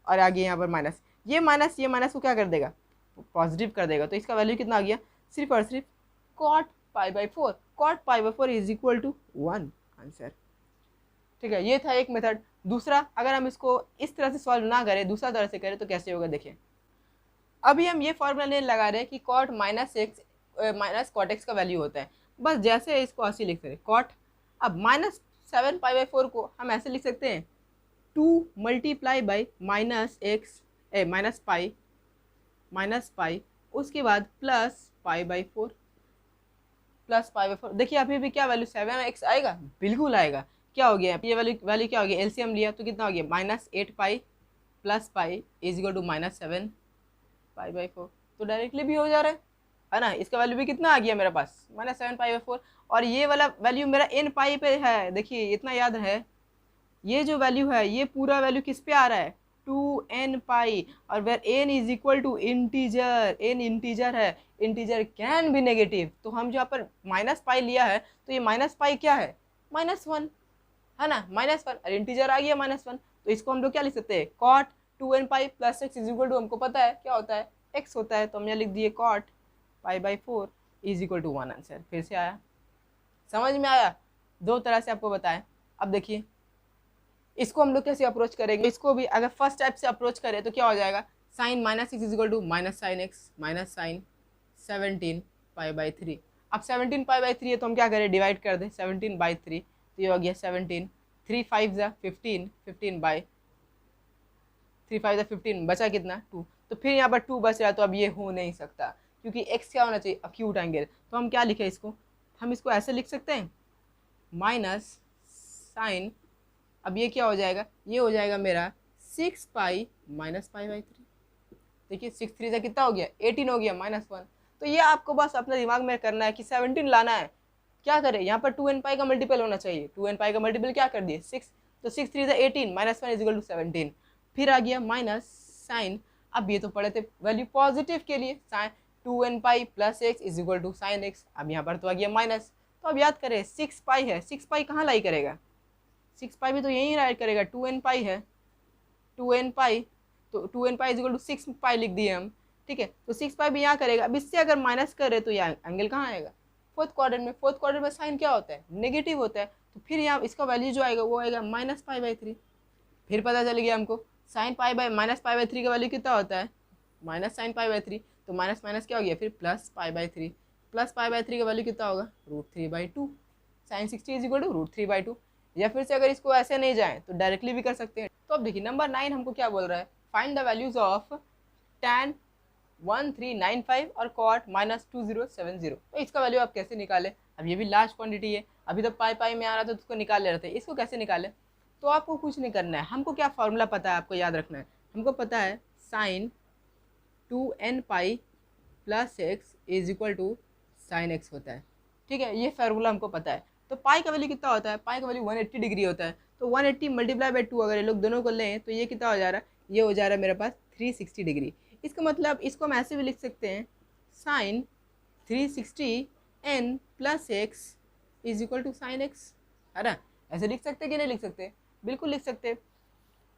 और आगे यहाँ पर माइनस, ये माइनस को क्या कर देगा, पॉजिटिव कर देगा। तो इसका वैल्यू कितना आ गया, सिर्फ और सिर्फ cot pi by 4। Cot pi by 4 is equal to 1 answer. ठीक है, ये था एक मेथड। दूसरा, अगर हम इसको इस तरह से सॉल्व ना करें, दूसरा तरह से करें तो कैसे होगा, देखिए अभी हम ये फॉर्मूला लेने लगा रहे हैं कि cot minus x minus cot x का वैल्यू होता है। बस जैसे इसको ऐसे लिख सकते कॉट। अब माइनस 7 पाई बाई 4 को हम ऐसे लिख सकते हैं 2 multiply by minus x minus pi, उसके बाद plus pi by 4, plus pi by 4। देखिए अभी भी क्या वैल्यू 7x आएगा, बिल्कुल आएगा। क्या हो गया, ये वैल्यू क्या हो गया, एलसीएम लिया तो कितना हो गया, minus 8 pi plus pi is equal to minus 7 pi by 4। तो डायरेक्टली भी हो जा रहा है ना। इसका वैल्यू भी कितना आ गया मेरे पास, माइनस 7 पाई बाई 4। और ये वाला वैल्यू मेरा n पाई पे है, देखिए इतना याद है, ये जो वैल्यू है ये पूरा वैल्यू किस पे आ रहा है, 2n पाई। और where n is equal to integer, n integer है, इंटीजर कैन बी नेगेटिव। तो हम जो यहाँ पर माइनस पाई लिया है, तो ये माइनस पाई क्या है, -1 है ना, -1, और इंटीजर आ गया -1। तो इसको हम लोग क्या लिख सकते हैं, cot 2n pi plus x is equal to, हमको पता है क्या होता है, x होता है। तो हम यहाँ लिख दिए cot pi by 4 is equal to 1 answer. फिर से आया, समझ में आया, दो तरह से आपको बताएं। अब देखिए इसको हम लोग कैसे अप्रोच करेंगे, इसको भी अगर फर्स्ट टाइप से अप्रोच करें तो क्या हो जाएगा, sine minus x is equal to minus sine x minus sine 17 pi by 3। अब 17 पाई बाई 3 है तो हम क्या करें, डिवाइड कर दें 17 बाई 3, तो ये हो गया 17, 3 5 जा 15, 15 बाई 3 5 जा 15, बचा कितना 2। तो फिर यहाँ पर 2 बच रहा है, तो अब ये हो नहीं सकता क्योंकि x क्या होना चाहिए, अक्यूट एंगल। तो हम क्या लिखें इसको, हम इसको ऐसे लिख सकते हैं माइनस साइन, अब ये क्या हो जाएगा, ये हो जाएगा मेरा 6 पाई माइनस पाई बाई 3। देखिए 6 3 से कितना हो गया, 18 हो गया -1। तो ये आपको बस अपने दिमाग में करना है कि 17 लाना है। क्या करें, यहाँ पर 2n पाई का मल्टीपल होना चाहिए, 2n पाई का मल्टीपल क्या कर दिए 6, तो 6 3 से 18 -1 इज इक्वल टू 17। फिर आ गया माइनस साइन, अब ये तो पढ़े थे वैल्यू पॉजिटिव के लिए, sine 2n pi plus x is equal to sine x. अब यहाँ पर तो आ गया माइनस, तो अब याद करें 6 पाई है, 6 पाई कहाँ लाई करेगा, 6 पाई भी तो यहीं राइट करेगा, 2n पाई है, 2n पाई, तो 2n pi is equal to 6 pi लिख दिए हम। ठीक है, तो 6 पाई भी यहाँ करेगा। अब इससे अगर माइनस करे तो यहाँ एंगल कहाँ आएगा, फोर्थ क्वाड्रेंट में। फोर्थ क्वाड्रेंट में साइन क्या होता है, नेगेटिव होता है। तो फिर यहाँ इसका वैल्यू जो आएगा वो आएगा माइनस पाई बाई 3। फिर पता चल गया हमको sine pi by minus pi by 3 का वैल्यू कितना होता है, माइनस साइन पाई बाई 3। तो माइनस माइनस क्या हो गया, फिर plus pi by 3, plus pi by 3 का वैल्यू कितना होगा, √3/2, साइन 60 इज इक्वल टू √3/2। या फिर से अगर इसको ऐसे नहीं जाए तो डायरेक्टली भी कर सकते हैं। तो अब देखिए नंबर 9 हमको क्या बोल रहा है, find the values of tan 1395 और cot -2070। तो इसका वैल्यू आप कैसे निकालें। अब ये भी लार्ज क्वांटिटी है, अभी तो पाई पाई में आ रहा था तो उसको निकाल ले रहे थे, इसको कैसे निकालें। तो आपको कुछ नहीं करना है, हमको क्या फॉर्मूला पता है, आपको याद रखना है। हमको पता है sine 2n pi plus x is equal to sine x होता है। ठीक है, ये फार्मूला हमको पता है। तो पाई का वैल्यू कितना होता है, पाई का वैल्यू 180 डिग्री होता है। तो 180 मल्टीप्लाई बाई 2 अगर ये लोग दोनों को लें तो ये कितना हो जा रहा है, ये हो जा रहा है मेरे पास 360 डिग्री। इसका मतलब इसको हम ऐसे भी लिख सकते हैं sine 360 n plus x is equal to sine x, है ना। ऐसे लिख सकते कि नहीं लिख सकते, बिल्कुल लिख सकते।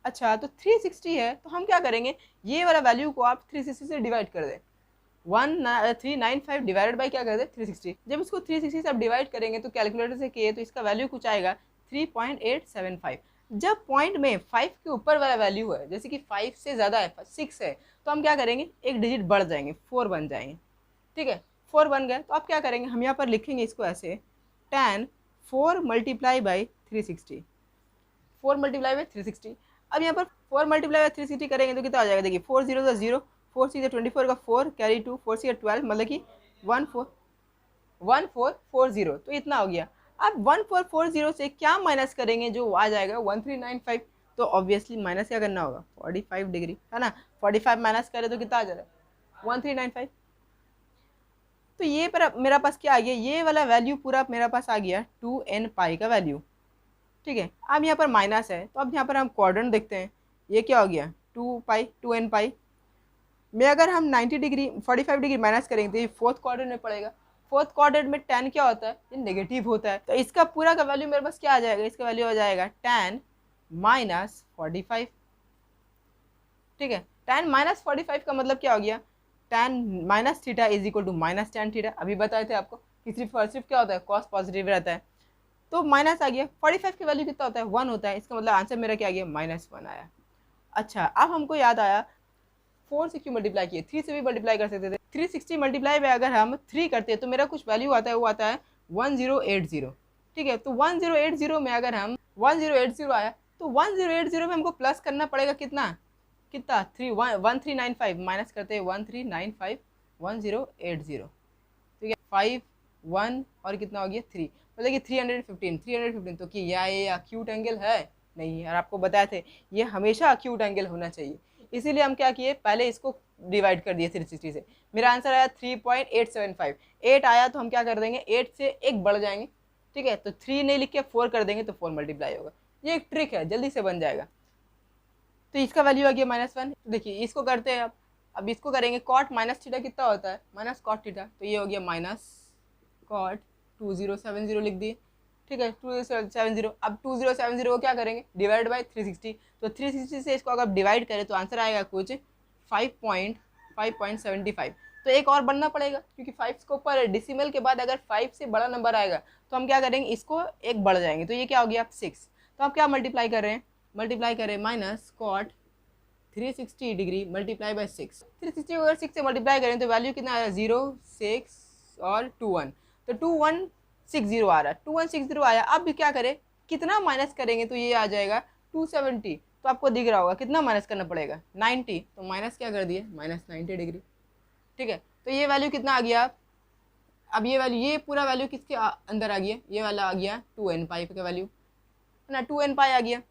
अच्छा, तो 360 है तो हम क्या करेंगे, ये वाला वैल्यू को आप 360 से डिवाइड कर दें, 1395 डिवाइडेड बाई क्या करते हैं 360। जब इसको 360 से आप डिवाइड करेंगे तो कैलकुलेटर से किए तो इसका वैल्यू कुछ आएगा 3.875। जब पॉइंट में 5 के ऊपर वाला वैल्यू है, जैसे कि 5 से ज़्यादा है, 6 है, तो हम क्या करेंगे, एक डिजिट बढ़ जाएंगे, 4 बन जाएंगे। ठीक है, 4 बन गए तो आप क्या करेंगे, हम यहाँ पर लिखेंगे इसको ऐसे, tan 4 multiply by 360, 4 multiply by 360। अब यहाँ पर 4 मल्टीप्लाई बाई 360 करेंगे तो कितना आ जाएगा, देखिए 4 0 0, 4 6 24 का 4 कैरी 2, 4 6 12, मतलब कि 1440, तो इतना हो गया। अब 1440 से क्या माइनस करेंगे, जो आ जाएगा 1395, तो ऑब्वियसली माइनस क्या करना होगा 45 डिग्री, है ना। 45 माइनस करें तो कितना आ जा रहा है 1395। तो ये पर मेरा पास क्या आ गया, ये वाला वैल्यू पूरा मेरा पास आ गया 2n पाई का वैल्यू। ठीक है, अब यहाँ पर माइनस है तो अब यहाँ पर हम क्वाड्रेंट देखते हैं, ये क्या हो गया 2n पाई में अगर हम 90 डिग्री 45 डिग्री माइनस करेंगे तो ये फोर्थ क्वाड्रेंट में पड़ेगा। फोर्थ क्वाड्रेंट में tan क्या होता है, ये नेगेटिव होता है, तो इसका पूरा का वैल्यू मेरे पास क्या आ जाएगा, इसका वैल्यू आ जाएगा tan माइनस 45। ठीक है, tan माइनस 45 का मतलब क्या हो गया, tan minus theta is equal to minus tan theta. अभी बताए थे आपको कि सिर्फ क्या होता है, कॉस पॉजिटिव रहता है, तो माइनस आ गया। 45 की वैल्यू कितना होता है 1 होता है, इसका मतलब आंसर मेरा क्या आ गया -1 आया। अच्छा, अब हमको याद आया 4 से क्यों मल्टीप्लाई किए, 3 से भी मल्टीप्लाई कर सकते थे। 360 मल्टीप्लाई में अगर हम 3 करते हैं तो मेरा कुछ वैल्यू आता है, वो आता है 1080। ठीक है, तो 1080 में अगर हम 1080 आया तो 1080 में हमको प्लस करना पड़ेगा कितना 1395 माइनस करते हैं 1395 1080, ठीक है 5 1 और कितना हो गया 3, मतलब कि 315। तो कि ये अक्यूट एंगल है नहीं, और आपको बताए थे ये हमेशा अक्यूट एंगल होना चाहिए, इसीलिए हम क्या किए, पहले इसको डिवाइड कर दिए 360 से। मेरा आंसर आया 3.875। 8 आया तो हम क्या कर देंगे, 8 से एक बढ़ जाएंगे। ठीक है, तो 3 नहीं लिख के 4 कर देंगे तो 4 मल्टीप्लाई होगा। ये एक ट्रिक है, जल्दी से बन जाएगा। तो इसका वैल्यू आ गया -1। देखिए इसको करते हैं अब इसको करेंगे, कॉट माइनस थीटा कितना होता है, माइनस कॉट थीटा, तो ये हो गया माइनस कॉट 2070 लिख दिए। ठीक है, 2070। अब 2070 को क्या करेंगे, डिवाइड बाई 360, तो 360 से इसको अगर डिवाइड करें तो आंसर आएगा कुछ 5.75। तो एक और बढ़ना पड़ेगा, क्योंकि 5 के ऊपर डिसिमल के बाद अगर 5 से बड़ा नंबर आएगा तो हम क्या करेंगे, इसको एक बढ़ जाएंगे, तो ये क्या हो गया 6। तो आप क्या मल्टीप्लाई कर रहे हैं, मल्टीप्लाई करें minus cot 360 degree multiply by 6। 360 को अगर 6 से मल्टीप्लाई करें तो वैल्यू कितना आया 0 6 और 2 1, तो 2160 आ रहा है, 2160 आया। अब भी क्या करें, कितना माइनस करेंगे तो ये आ जाएगा 270। तो आपको दिख रहा होगा कितना माइनस करना पड़ेगा 90, तो माइनस क्या कर दिए -90 डिग्री। ठीक है, तो ये वैल्यू कितना आ गया, अब ये वैल्यू, ये पूरा वैल्यू किसके अंदर आ गया, ये वाला आ गया 2n पाई का वैल्यू, है ना, 2n पाई आ गया।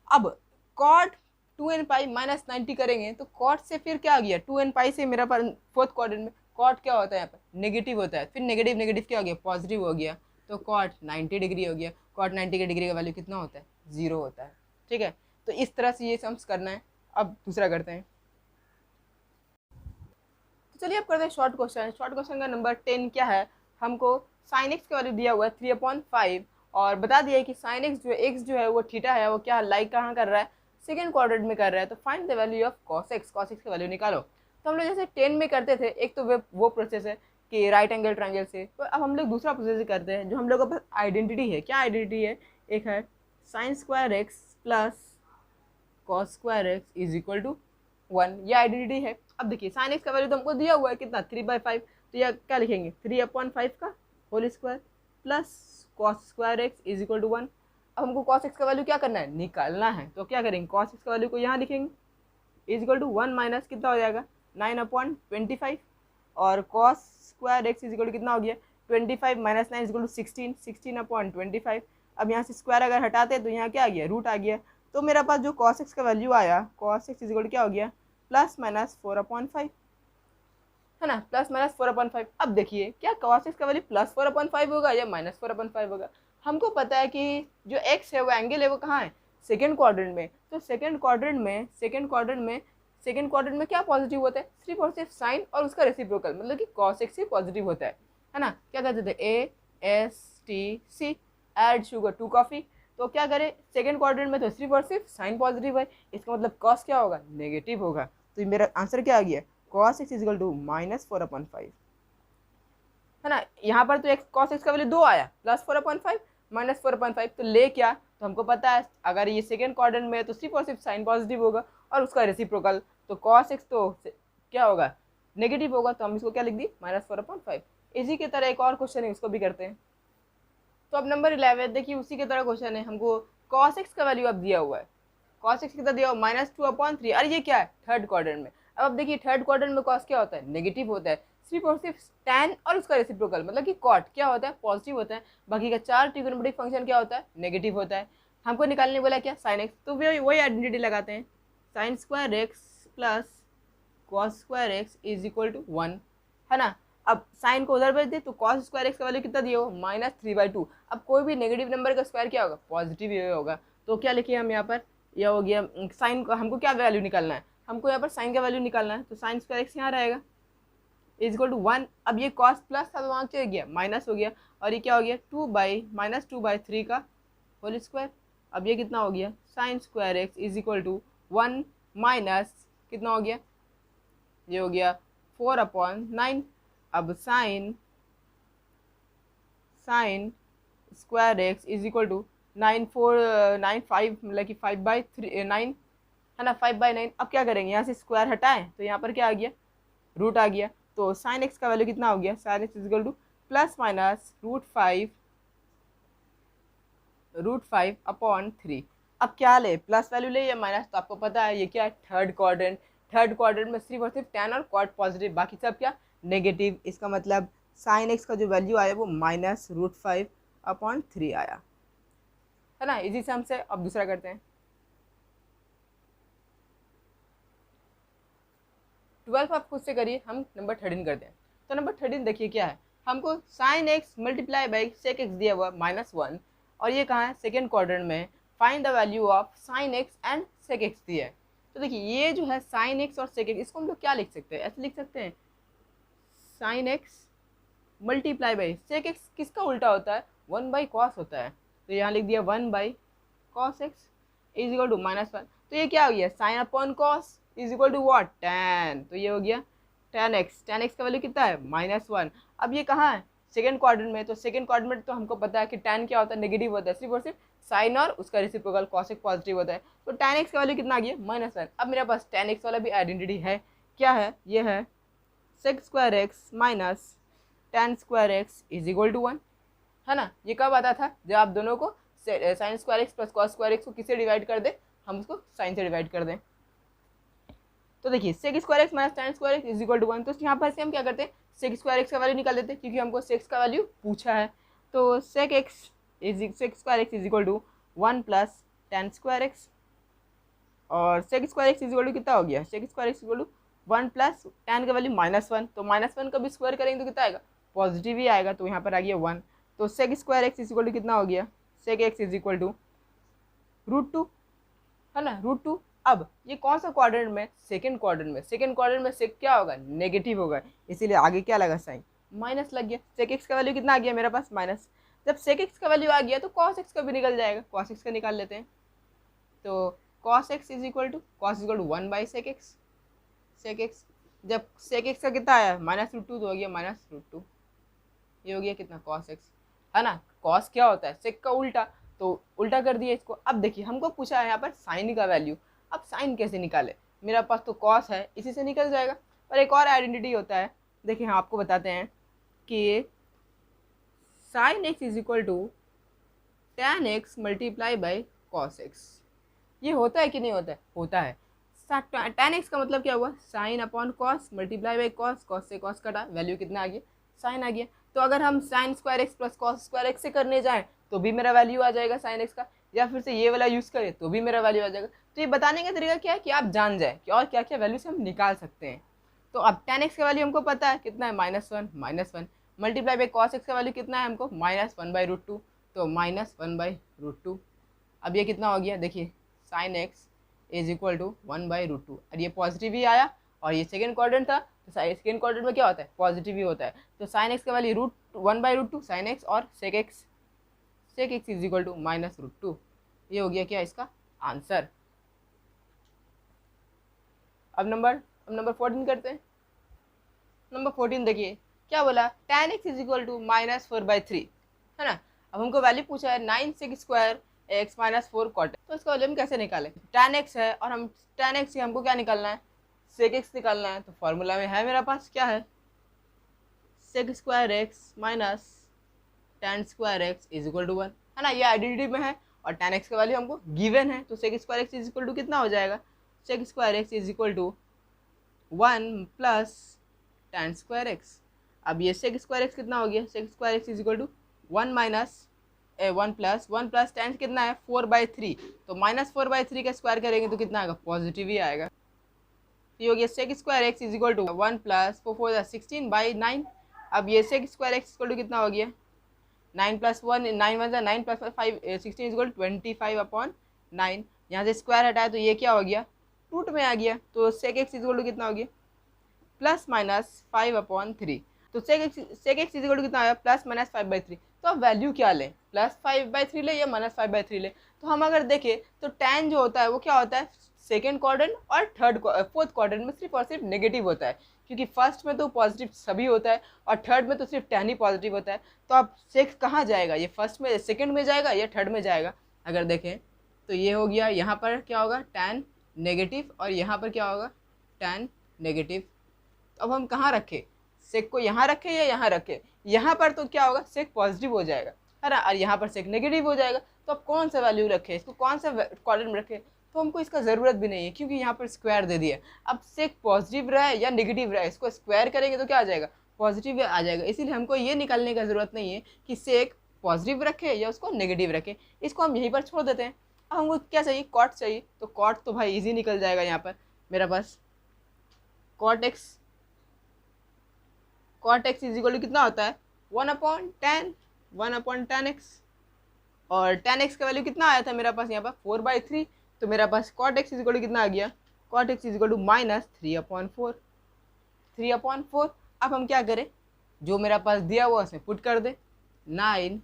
अब कॉट 2n पाई माइनस 90 करेंगे तो कॉट से फिर क्या आ गया, 2n पाई से मेरा पर फोर्थ क्वाड्रेंट में कॉट क्या होता है, यहाँ पर नेगेटिव होता है, फिर नेगेटिव नेगेटिव क्या हो गया पॉजिटिव हो गया, तो कॉट 90 डिग्री हो गया। कॉट 90 के डिग्री का वैल्यू कितना होता है 0 होता है। ठीक है, तो इस तरह से ये सम्स करना है। अब दूसरा करते हैं, तो चलिए अब करते हैं शॉर्ट क्वेश्चन। शॉर्ट क्वेश्चन का नंबर 10 क्या है, हमको साइन एक्स का वैल्यू दिया हुआ है 3/5 और बता दिया है कि साइन एक्स जो है वो थीटा है, वो क्या लाइक कहाँ कर रहा है, सेकेंड क्वाड्रेंट में कर रहा है। तो find the value of cos x का वैल्यू निकालो। तो हम लोग जैसे 10 में करते थे, एक तो वो प्रोसेस है कि राइट एंगल ट्रायंगल से, तो अब हम लोग दूसरा प्रोसेस करते हैं जो हम लोग के पास आइडेंटिटी है। क्या आइडेंटिटी है, एक है sine square x plus cos square x is equal to 1, ये आइडेंटिटी है। अब देखिए साइन एक्स का वैल्यू तो हमको दिया हुआ है कितना 3/5, तो यह क्या लिखेंगे 3/5 का whole square plus cos square x is equal to 1। अब हमको कॉस एक्स का वैल्यू क्या करना है, निकालना है, तो क्या करेंगे कॉस एक्स का वैल्यू को यहाँ लिखेंगे इज इक्वल टू 1 माइनस कितना हो जाएगा 9/25 और cos square x is equal to कितना हो गया 25 माइनस 9 इज इक्वल टू 16/25। अब यहाँ से स्क्वायर अगर हटाते हैं तो यहाँ क्या आ गया रूट आ गया। तो मेरा पास जो कॉस एक्स का वैल्यू आया, cos x is equal to क्या हो गया +-4/5, है ना, +-4/5। अब देखिए क्या कॉस एक्स का वैल्यू +4/5 होगा या -4/5 होगा। हमको पता है कि जो एक्स है वो एंगल है वो कहाँ है सेकेंड क्वाड्रेंट में, तो सेकेंड क्वाड्रेंट में क्या पॉजिटिव होता है, सिर्फ और सिर्फ साइन और उसका रेसिप्रोकल, मतलब कि कॉस एक्स ही पॉजिटिव होता है ना। क्या कहते थे ASTC add sugar to coffee, तो क्या करें सेकेंड क्वाड्रेंट में तो सिर्फ और सिर्फ साइन पॉजिटिव है, इसका मतलब कॉस क्या होगा नेगेटिव होगा। तो मेरा आंसर क्या आ गया कॉस एक्स इजिकल टू -4/5, है ना। यहाँ पर तो एक्स कॉस एक्स का वैल्यू 2 आया, +4/5 -4/5, तो ले क्या, तो हमको पता है अगर ये सेकेंड क्वाड्रेंट में है तो सिर्फ और सिर्फ साइन पॉजिटिव होगा और उसका रेसिप्रोकल, तो कॉस एक्स तो क्या होगा, नेगेटिव होगा, तो हम इसको क्या लिख दी, -4/5। इसी की तरह एक और क्वेश्चन है, उसको भी करते हैं। तो अब नंबर 11 देखिए, उसी की तरह क्वेश्चन है, हमको कॉस एक्स का वैल्यू अब दिया हुआ है, कॉस एक्स कितना दिया हुआ, -2/3। अरे ये क्या है, थर्ड क्वाड्रेंट में। अब देखिए थर्ड क्वाड्रेंट में कॉस क्या होता है, नेगेटिव होता है, सिर्फ और सिर्फ tan और उसका रेसिप्रोकल मतलब कि कॉट क्या होता है, पॉजिटिव होता है, बाकी का 4 ट्रिगोनोमेट्रिक फंक्शन क्या होता है, नेगेटिव होता है। हमको निकालने बोला क्या, साइन एक्स, तो वही आइडेंटिटी लगाते हैं, sine square x plus cos square x is equal to 1, है ना। अब साइन को उधर भेज दे तो कॉस स्क्वायर एक्स का वैल्यू कितना दिया हो, -3/2। अब कोई भी नेगेटिव नंबर का स्क्वायर क्या होगा, पॉजिटिव ही होगा, तो क्या लिखिए हम यहाँ पर, यह हो गया साइन को, हमको क्या वैल्यू निकालना है, हमको यहाँ पर साइन का वैल्यू निकालना है, तो साइन स्क्वायर एक्स यहाँ रहेगा इज इक्वल टू 1। अब ये कॉस प्लस था तो वहाँ चले गया, माइनस हो गया, और ये क्या हो गया, -2/3 का होल स्क्वायर। अब ये कितना हो गया, sine square x is equal to 1 minus कितना हो गया, ये हो गया 4/9। अब sine square x is equal to 9,495 मतलब कि 5/9, है ना, 5/9। अब क्या करेंगे, यहाँ से स्क्वायर हटाएं तो यहाँ पर क्या आ गया, रूट आ गया, तो साइन एक्स का वैल्यू कितना हो गया, sine x is equal to +-√5/3। अब क्या ले, प्लस वैल्यू ले या माइनस, तो आपको पता है ये क्या है, थर्ड क्वाड्रेंट में सिर्फ और सिर्फ tan और कॉट पॉजिटिव, बाकी सब क्या नेगेटिव। इसका मतलब साइन एक्स का जो वैल्यू आया वो -√5/3 आया, है ना। इसी से हमसे अब दूसरा करते हैं, 12 आप खुद से करिए, हम नंबर 13 करते हैं। तो नंबर 13 देखिए क्या है, हमको sine x multiply by sec x दिया हुआ -1, और ये कहाँ है, सेकेंड क्वाड्रेंट में। Find the value of sine x and sec x दिया है। तो देखिए ये जो है साइन एक्स और सेक एक्स, इसको हम लोग क्या लिख सकते हैं, ऐसे लिख सकते हैं, sine x multiply by sec x किसका उल्टा होता है, 1/cos होता है, तो यहाँ लिख दिया 1/cos x is equal to -1। तो ये क्या हो गया, sine upon cos is equal to what, tan, तो ये हो गया tan x का वैल्यू कितना है, -1। अब ये कहाँ है, सेकेंड क्वाड्रेंट में, तो सेकेंड क्वाड्रेंट में तो हमको पता है कि tan क्या होता है, नेगेटिव होता है, सिर्फ और सिर्फ साइन और उसका रेसिप्रोकल cos x पॉजिटिव होता है, तो tan x का वैल्यू कितना आ गया, -1। अब मेरे पास tan x वाला भी आइडेंटिटी है, क्या है, ये है sec square x minus tan square x is equal to 1, है ना। ये कब आता था, जब आप दोनों को sign square x plus cos square x को किससे डिवाइड कर दे, हम उसको साइन से डिवाइड कर दें। तो देखिए sec square x minus tan square x is equal to 1, तो यहाँ पर से हम क्या करते हैं, सेक स्क्वायर एक्स का वैल्यू निकाल देते हैं, क्योंकि हमको सेक्स का वैल्यू पूछा है। तो sec square x is equal to 1 plus tan square X, और sec square x is equal to कितना हो गया, sec square x is equal to 1 plus tan का वैल्यू -1, तो -1 का भी स्क्वायर करेंगे तो कितना आएगा, पॉजिटिव ही आएगा, तो यहाँ पर आ गया 1। तो sec square x is equal to कितना हो गया, sec x is equal to √2, है ना, √2। अब ये कौन सा क्वाड्रेंट में, सेकंड क्वाड्रेंट में सेक क्या होगा, नेगेटिव होगा, इसीलिए आगे क्या लगा, साइन माइनस लग गया। सेक एक्स का वैल्यू कितना आ गया मेरे पास, माइनस। जब सेक एक्स का वैल्यू आ गया तो कॉस एक्स का भी निकल जाएगा, कॉस एक्स का निकाल लेते हैं। तो cos x is equal to 1/सेक एक्स, सेक एक्स, जब सेक एक्स का कितना आया -√2, तो हो गया -√2, ये हो गया कितना, कॉस एक्स, है ना। कॉस क्या होता है, सेक का उल्टा, तो उल्टा कर दिया इसको। अब देखिए हमको पूछा है यहाँ पर साइन का वैल्यू, अब साइन कैसे निकाले, मेरा पास तो कॉस है, इसी से निकल जाएगा। पर एक और आइडेंटिटी होता है, देखिए हम आपको बताते हैं कि sine x is equal to tan x multiply by cos x. ये होता है कि नहीं होता है, होता है। tan x का मतलब क्या हुआ, sign upon cos multiply by cos, cos से कॉस कटा, वैल्यू कितना आ गया, साइन आ गया। तो अगर हम sign square x plus cos square x से करने जाएँ तो भी मेरा वैल्यू आ जाएगा साइन एक्स का, या फिर से ये वाला यूज़ करें तो भी मेरा वैल्यू आ जाएगा। तो ये बताने का तरीका क्या है कि आप जान जाए कि और क्या क्या वैल्यू से हम निकाल सकते हैं। तो अब tan x का वैल्यू हमको पता है कितना है, -1 मल्टीप्लाई बाई कॉस एक्स का वैल्यू कितना है हमको, -1/√2, तो -1/√2। अब ये कितना हो गया, देखिए sine x is equal to 1/√2, और ये पॉजिटिव ही आया, और ये सेकेंड क्वाड्रेंट था, तो सेकेंड क्वाड्रेंट में क्या होता है, पॉजिटिव ही होता है। तो साइन एक्स का वैल्यू 1/√2 साइन एक्स, और sec x is equal to -√2, ये हो गया क्या इसका आंसर। अब नंबर 14 करते हैं। नंबर 14 देखिए क्या बोला, tan x is equal to -4/3, है ना। अब हमको वैल्यू पूछा है 9 sec स्क्वायर x -4 cot, तो इसका वैल्यू हम कैसे निकालें। tan x है और हम tan x से हमको क्या निकालना है, sec x निकालना है। तो फॉर्मूला में है मेरे पास क्या है, sec square x minus tan square x is equal to 1, है ना। ये आइडेंटिटी में है और tan x का वैल्यू हमको गिवन है, तो sec square x is equal to कितना हो जाएगा, sec square x is equal to 1 plus tan square x। अब ये sec स्क्वायर x कितना हो गया, sec square x is equal to 1 minus 1 plus tan कितना है 4/3, तो -4/3 का स्क्वायर करेंगे तो कितना आएगा, पॉजिटिव ही आएगा। तो ये हो गया sec square x is equal to 1 plus 4 4 16/9। अब ये sec square x equal to कितना हो गया, 9 प्लस 1 9 1 9 प्लस 5 16 इज इक्वल 25/9। यहाँ से स्क्वायर हटाया तो ये क्या हो गया, रूट में आ गया। तो sec x इक्वल टू कितना हो गया, प्लस माइनस 5/3। तो sec x is equal to कितना आया, प्लस माइनस 5/3। तो अब वैल्यू क्या लें, प्लस 5/3 ले या माइनस 5/3 ले। तो हम अगर देखें तो tan जो होता है वो क्या होता है, सेकेंड क्वाड्रेंट और फोर्थ क्वाड्रेंट में सिर्फ और सिर्फ नेगेटिव होता है, क्योंकि फर्स्ट में तो पॉजिटिव सभी होता है और थर्ड में तो सिर्फ tan ही पॉजिटिव होता है। तो अब सेक कहाँ जाएगा, ये फर्स्ट में सेकेंड में जाएगा या थर्ड में जाएगा। अगर देखें तो ये हो गया, यहाँ पर क्या होगा tan नेगेटिव और यहाँ पर क्या होगा tan नेगेटिव। अब हम कहाँ रखें, सेक को यहाँ रखें या यहाँ रखें। यहाँ पर तो क्या होगा, सेक पॉजिटिव हो जाएगा, है ना, और यहाँ पर सेक नेगेटिव हो जाएगा। तो अब कौन सा वैल्यू रखें, इसको कौन सा क्वाड्रेंट में रखें। तो हमको इसका ज़रूरत भी नहीं है, क्योंकि यहाँ पर स्क्वायर दे दिया। अब सेक पॉजिटिव रहे या नेगेटिव रहे, इसको स्क्वायर करेंगे तो क्या आ जाएगा, पॉजिटिव आ जाएगा। इसीलिए हमको ये निकालने का ज़रूरत नहीं है कि सेक पॉजिटिव रखे या उसको नेगेटिव रखे, इसको हम यहीं पर छोड़ देते हैं। अब हमको क्या चाहिए, कॉट चाहिए। तो कॉट तो भाई ईजी निकल जाएगा। यहाँ पर मेरा पास cot X is equal to कितना होता है, 1/tan x, और tan x का वैल्यू कितना आया था मेरा पास यहाँ पर 4/3। तो मेरा पास cot X is equal to कितना आ गया, cot X is equal to -3/4। अब हम क्या करें, जो मेरा पास दिया हुआ उसमें पुट कर दे, 9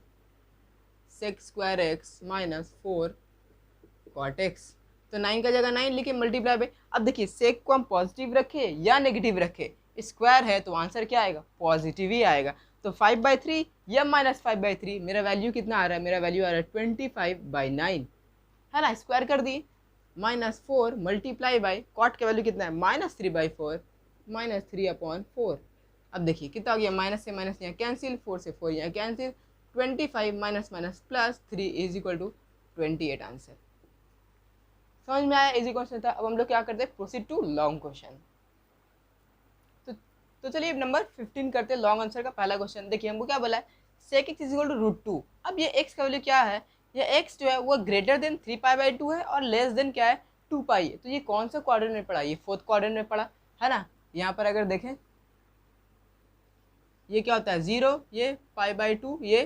sec square x minus 4 cot x. तो 9 का जगह 9 लिखे, मल्टीप्लाई बाय। अब देखिए सेक को हम पॉजिटिव रखे या नेगेटिव रखे, स्क्वायर है तो आंसर क्या आएगा, पॉजिटिव ही आएगा। तो 5/3 या -5/3, मेरा वैल्यू कितना आ रहा है, मेरा वैल्यू आ रहा है 25/9, है ना। स्क्वायर कर दिए, -4 मल्टीप्लाई बाय कॉट का वैल्यू कितना है, -3/4 -3/4। अब देखिए कितना हो गया, माइनस से माइनस यहाँ कैंसिल, 4 से 4 यहाँ cancel, 25 minus minus plus 3 is equal to 28 answer. समझ में आया, इजी क्वेश्चन था। अब हम लोग क्या करते हैं, प्रोसीड टू लॉन्ग क्वेश्चन। तो चलिए नंबर 15 करते हैं, लॉन्ग आंसर का पहला क्वेश्चन। देखिए हमको क्या बोला है, sec x is equal to √2। अब ये x का वैल्यू क्या है, ये x जो है वो ग्रेटर देन 3π/2 है और लेस देन क्या है 2π है। तो ये कौन सा क्वाड्रेंट में पड़ा, ये फोर्थ क्वाड्रेंट में पड़ा, है ना। यहाँ पर अगर देखें ये क्या होता है 0, ये π/2, ये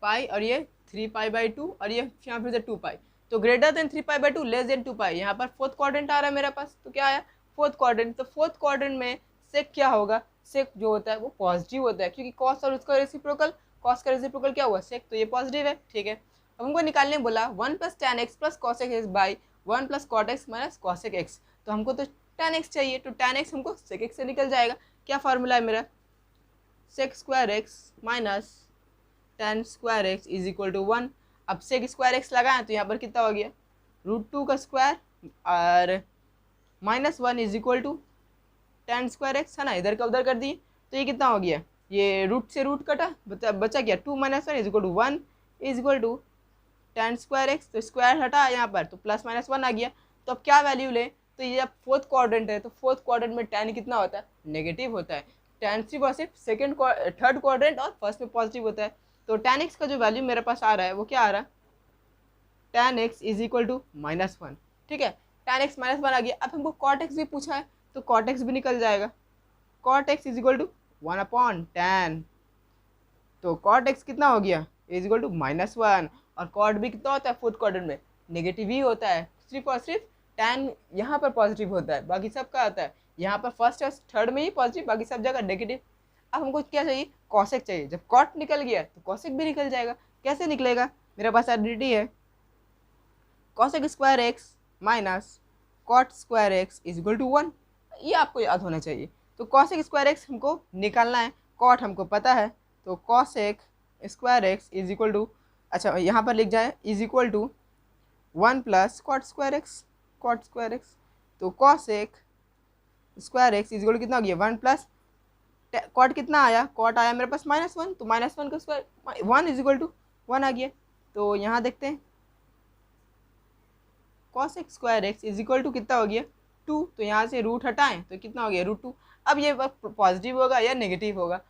पाई और ये 3π/2 और ये यहाँ फिर से 2π। तो ग्रेटर देन 3π/2 लेस देन 2π, यहाँ पर फोर्थ क्वाड्रेंट आ रहा है मेरे पास। तो क्या आया, फोर्थ क्वाड्रेंट। तो फोर्थ क्वाड्रेंट में सेक क्या होगा, सेक जो होता है वो पॉजिटिव होता है, क्योंकि कॉस और उसका रेसिप्रोकल, कॉस का रेसिप्रोकल क्या हुआ सेक, तो ये पॉजिटिव है, ठीक है। अब हमको निकालने बोला 1 + tan x + cos x by 1 + cot x - cos x। तो हमको तो tan x चाहिए, तो tan x हमको sec x से निकल जाएगा। क्या फार्मूला है मेरा, sec square x minus tan square x is equal to 1। अब sec स्क्वायर x लगाएं तो यहाँ पर कितना हो गया, √2 का स्क्वायर और -1 is equal to tan square x, है ना। इधर का उधर कर दिए तो ये कितना हो गया, ये रूट से रूट कटा, बचा क्या 2 - 1 is equal to 1 is equal to tan square x। तो स्क्वायर हटा यहाँ पर तो +-1 आ गया। तो अब क्या वैल्यू लें, तो ये जब फोर्थ क्वाड्रेंट है तो फोर्थ क्वाड्रेंट में tan कितना होता है, नेगेटिव होता है। tan सिर्फ और सिर्फ थर्ड क्वाड्रेंट और फर्स्ट में पॉजिटिव होता है। तो tan x का जो वैल्यू मेरे पास आ रहा है वो क्या आ रहा है, tan x is equal to -1, ठीक है। tan x -1 आ गया। अब हमको cot x भी पूछा है तो cot x भी निकल जाएगा, cot x is equal to 1/tan। तो cot x कितना हो गया, इज इक्वल टू -1, और cot भी कितना होता है फोर्थ क्वाड्रेंट में, नेगेटिव ही होता है। सिर्फ और सिर्फ tan यहाँ पर पॉजिटिव होता है, बाकी सब का आता है यहाँ पर फर्स्ट और थर्ड में ही पॉजिटिव, बाकी सब जगह नेगेटिव। अब हमको क्या चाहिए, cos x चाहिए। जब cot निकल गया तो cos x भी निकल जाएगा। कैसे निकलेगा, मेरे पास आइडेंटिटी है cos x square x minus cot square x is equal to 1। ये आपको याद होना चाहिए। तो कॉसेक स्क्वायर एक्स हमको निकालना है, कॉट हमको पता है, तो cosec square x is equal to, अच्छा यहाँ पर लिख जाए is equal to 1 plus cot square X, cot square X. तो cosec square x is equal to कितना हो गया 1 प्लस कॉट कितना आया, कॉट आया मेरे पास -1, तो -1 का स्क्वायर 1 इज इक्वल टू 1 आ गया। तो यहाँ देखते हैं cosec square x is equal to कितना हो गया 2, तो यहाँ से रूट हटाएं तो कितना हो गया √2। अब ये पॉजिटिव होगा या नेगेटिव होगा,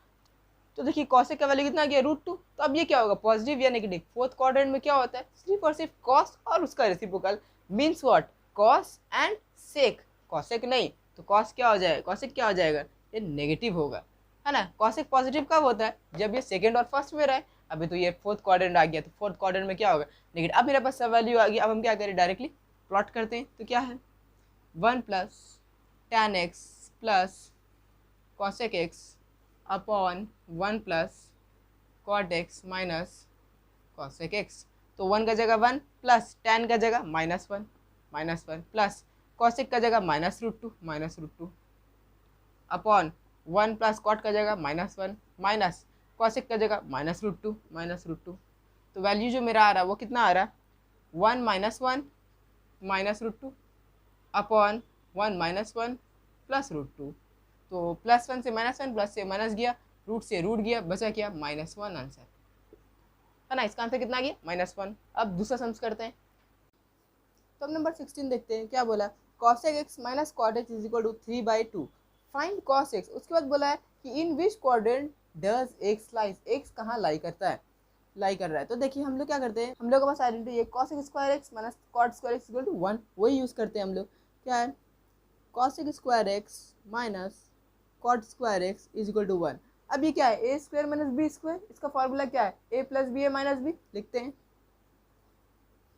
तो देखिए कॉसेक का वैल्यू कितना आ गया √2, तो अब ये क्या होगा पॉजिटिव या नेगेटिव। फोर्थ क्वाड्रेंट में क्या होता है सिर्फ और सिर्फ कॉस और उसका reciprocal, means what cos and sec, cosec नहीं तो कॉस क्या हो जाएगा, कॉसेक क्या हो जाएगा ये नेगेटिव होगा, है ना। कॉसेक पॉजिटिव कब होता है जब ये सेकंड और फर्स्ट में रहे, अभी तो ये फोर्थ क्वाड्रेंट आ गया, तो फोर्थ क्वाड्रेंट में क्या होगा नेगेटिव। अब मेरे पास सब वैल्यू आ गई, अब हम क्या करें डायरेक्टली प्लॉट करते हैं, तो क्या है 1 plus tan x plus cosec x upon 1 plus cot x minus cosec x. तो 1 का जगह 1 प्लस tan का जगह -1 प्लस कॉसेक का जगह -√2 अपॉन 1 प्लस कॉट का जगह -1 माइनस कॉसेक का जगह -√2। तो वैल्यू जो मेरा आ रहा है वो कितना आ रहा है 1 -1 अपॉन 1 -1 प्लस √2। तो +1 से -1 प्लस से माइनस गया, रूट से रूट गया, बचा क्या -1 आंसर, है ना। इसका आंसर कितना गया -1। अब दूसरा सम्स करते हैं, तो अब नंबर 16 देखते हैं क्या बोला, cosec x minus cot x is equal to 3/2, find cos x। उसके बाद बोला है कि in which quadrant does x lies, x कहाँ लाई करता है, लाई कर रहा है। तो देखिए हम लोग क्या करते हैं, हम लोग के पास आइडेंटिटी है cosec square x minus cot square x equal to 1, वही यूज़ करते हैं हम लोग। क्या है cosec square x minus cot square x is equal to 1। अब ये क्या है a square minus b square, इसका फॉर्मूला क्या है a plus b a minus b, लिखते हैं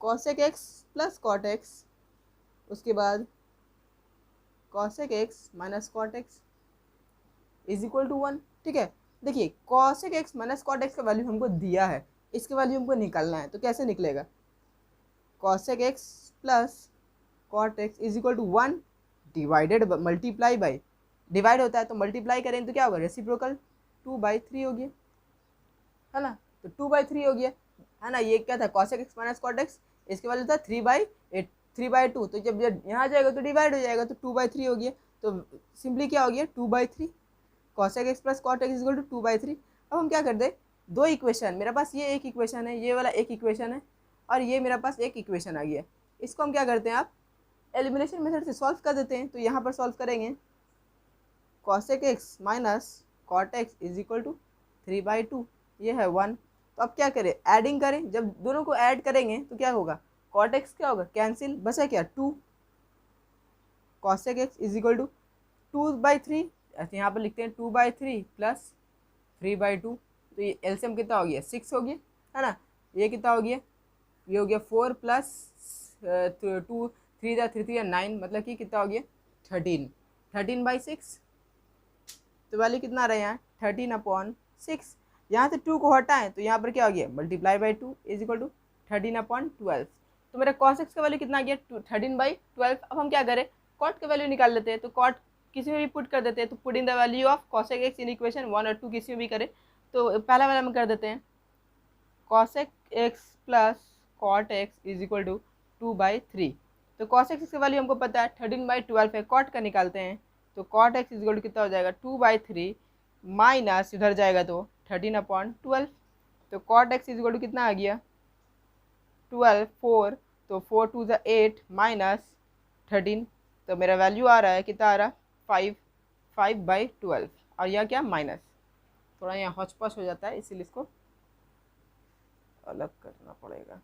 cosec x plus cot x, उसके बाद cosec x minus cot x is equal to 1। ठीक है, देखिए cosec x minus cot x का वैल्यू हमको दिया है, इसके वैल्यू हमको निकालना है, तो कैसे निकलेगा cosec x plus cot x is equal to 1 divided multiply by, divide होता है तो मल्टीप्लाई करें तो क्या होगा रेसिप्रोकल 2/3 हो गया, है ना। तो 2/3 हो गया, है ना। ये क्या था cosec x minus cot x, इसके वैल्यू था 3/2, तो जब यहाँ जाएगा तो डिवाइड हो जाएगा तो 2/3 हो गया। तो सिंपली क्या हो गया 2/3 cosec x plus cot x equal to 2/3। अब हम क्या करते हैं, दो इक्वेशन, मेरे पास ये एक इक्वेशन है, ये वाला एक इक्वेशन है, और ये मेरे पास एक इक्वेशन आ गया। इसको हम क्या करते हैं, आप एलिमिनेशन मेथड से सॉल्व कर देते हैं। तो यहाँ पर सॉल्व करेंगे cosec x minus cot x is equal to 3/2, ये है 1। तो अब क्या करें एडिंग करें, जब दोनों को ऐड करेंगे तो क्या होगा cot x क्या होगा कैंसिल, बचा क्या 2, cosec x is equal to 2/3, ऐसे यहाँ पर लिखते हैं 2/3 प्लस 3/2। तो ये एलसीएम कितना हो गया 6 हो गया, है ना। ये कितना हो गया, ये हो गया 4 प्लस 2 3 3 9, मतलब कि कितना हो गया 13/6। तो वैल्यू कितना आ रहा है यहाँ 13/6। यहाँ से 2 को हटाएं तो यहाँ पर क्या हो गया multiply by 2 is equal to 13/12। तो मेरा cos x का वैल्यू कितना आ गया 13/12। अब हम क्या करें cot का वैल्यू निकाल लेते हैं, तो cot किसी में भी पुट कर देते हैं, तो put in the value of cosec x in equation 1 और 2 किसी में भी करें। तो पहला वाला हम कर देते हैं cosec x plus cot x is equal to 2/3। तो cosec x का वैल्यू हमको पता है 13/12 है, cot का निकालते हैं, तो cot x is equal to कितना हो जाएगा 2/3 माइनस इधर जाएगा तो 13/12। तो cot x is equal to कितना आ गया 12 4, तो 4 2 ज़ा 8 माइनस 13, तो मेरा वैल्यू आ रहा है कितना आ रहा 5/12, और यह क्या माइनस, थोड़ा यहाँ हौच-पौच हो जाता है इसीलिए इसको अलग करना पड़ेगा।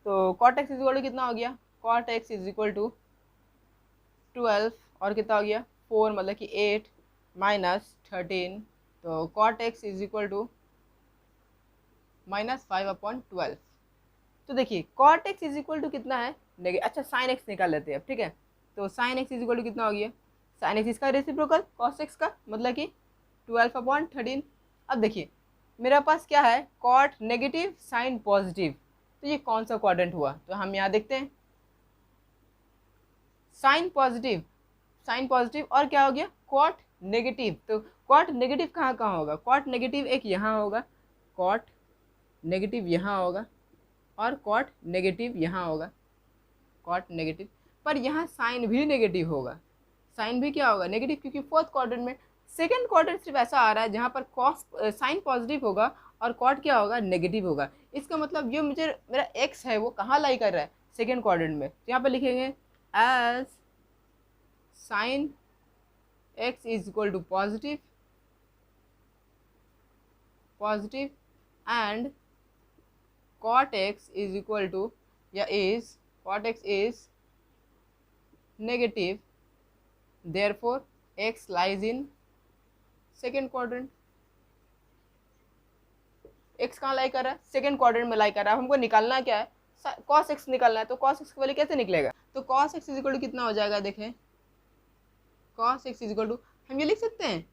तो cot x is equal to कितना हो गया cot x is equal to 12 और कितना हो गया 4, मतलब कि 8 माइनस 13, तो cot x is equal to -5/12। तो देखिए cot x is equal to कितना है अच्छा sin x निकाल लेते हैं अब, ठीक है। तो sin x is equal to कितना हो गया sin x इसका रेसिप्रोकल cos x का, मतलब कि 12/13। अब देखिए मेरा पास क्या है cot नेगेटिव sin पॉजिटिव, तो ये कौन सा क्वाड्रेंट हुआ, तो हम यहाँ देखते हैं साइन पॉजिटिव, साइन पॉजिटिव और क्या हो गया कॉट नेगेटिव। तो कॉट नेगेटिव कहाँ कहाँ होगा, कॉट नेगेटिव एक यहाँ होगा, कॉट नेगेटिव यहाँ होगा और कॉट नेगेटिव यहाँ होगा, कॉट नेगेटिव। पर यहाँ साइन भी नेगेटिव होगा, साइन भी क्या होगा नेगेटिव, क्योंकि फोर्थ क्वाड्रेंट में सेकंड क्वाड्रेंट सिर्फ ऐसा आ रहा है जहाँ पर कॉस साइन पॉजिटिव होगा और कॉट क्या होगा नेगेटिव होगा। इसका मतलब ये मुझे मेरा एक्स है वो कहाँ लाई कर रहा है सेकंड क्वाड्रेंट में। तो यहाँ पर लिखेंगे as sine x is equal to positive positive and cot X is equal to या is cot X is negative, therefore x lies in second quadrant। x कहाँ लाई कर रहा है सेकंड क्वाड्रेंट में लाई कर रहा है। हमको निकालना क्या है cos x निकालना है। तो cos x की वैल्यू कैसे निकलेगा, तो cos x is equal to कितना हो जाएगा, देखें cos x is equal to हम ये लिख सकते हैं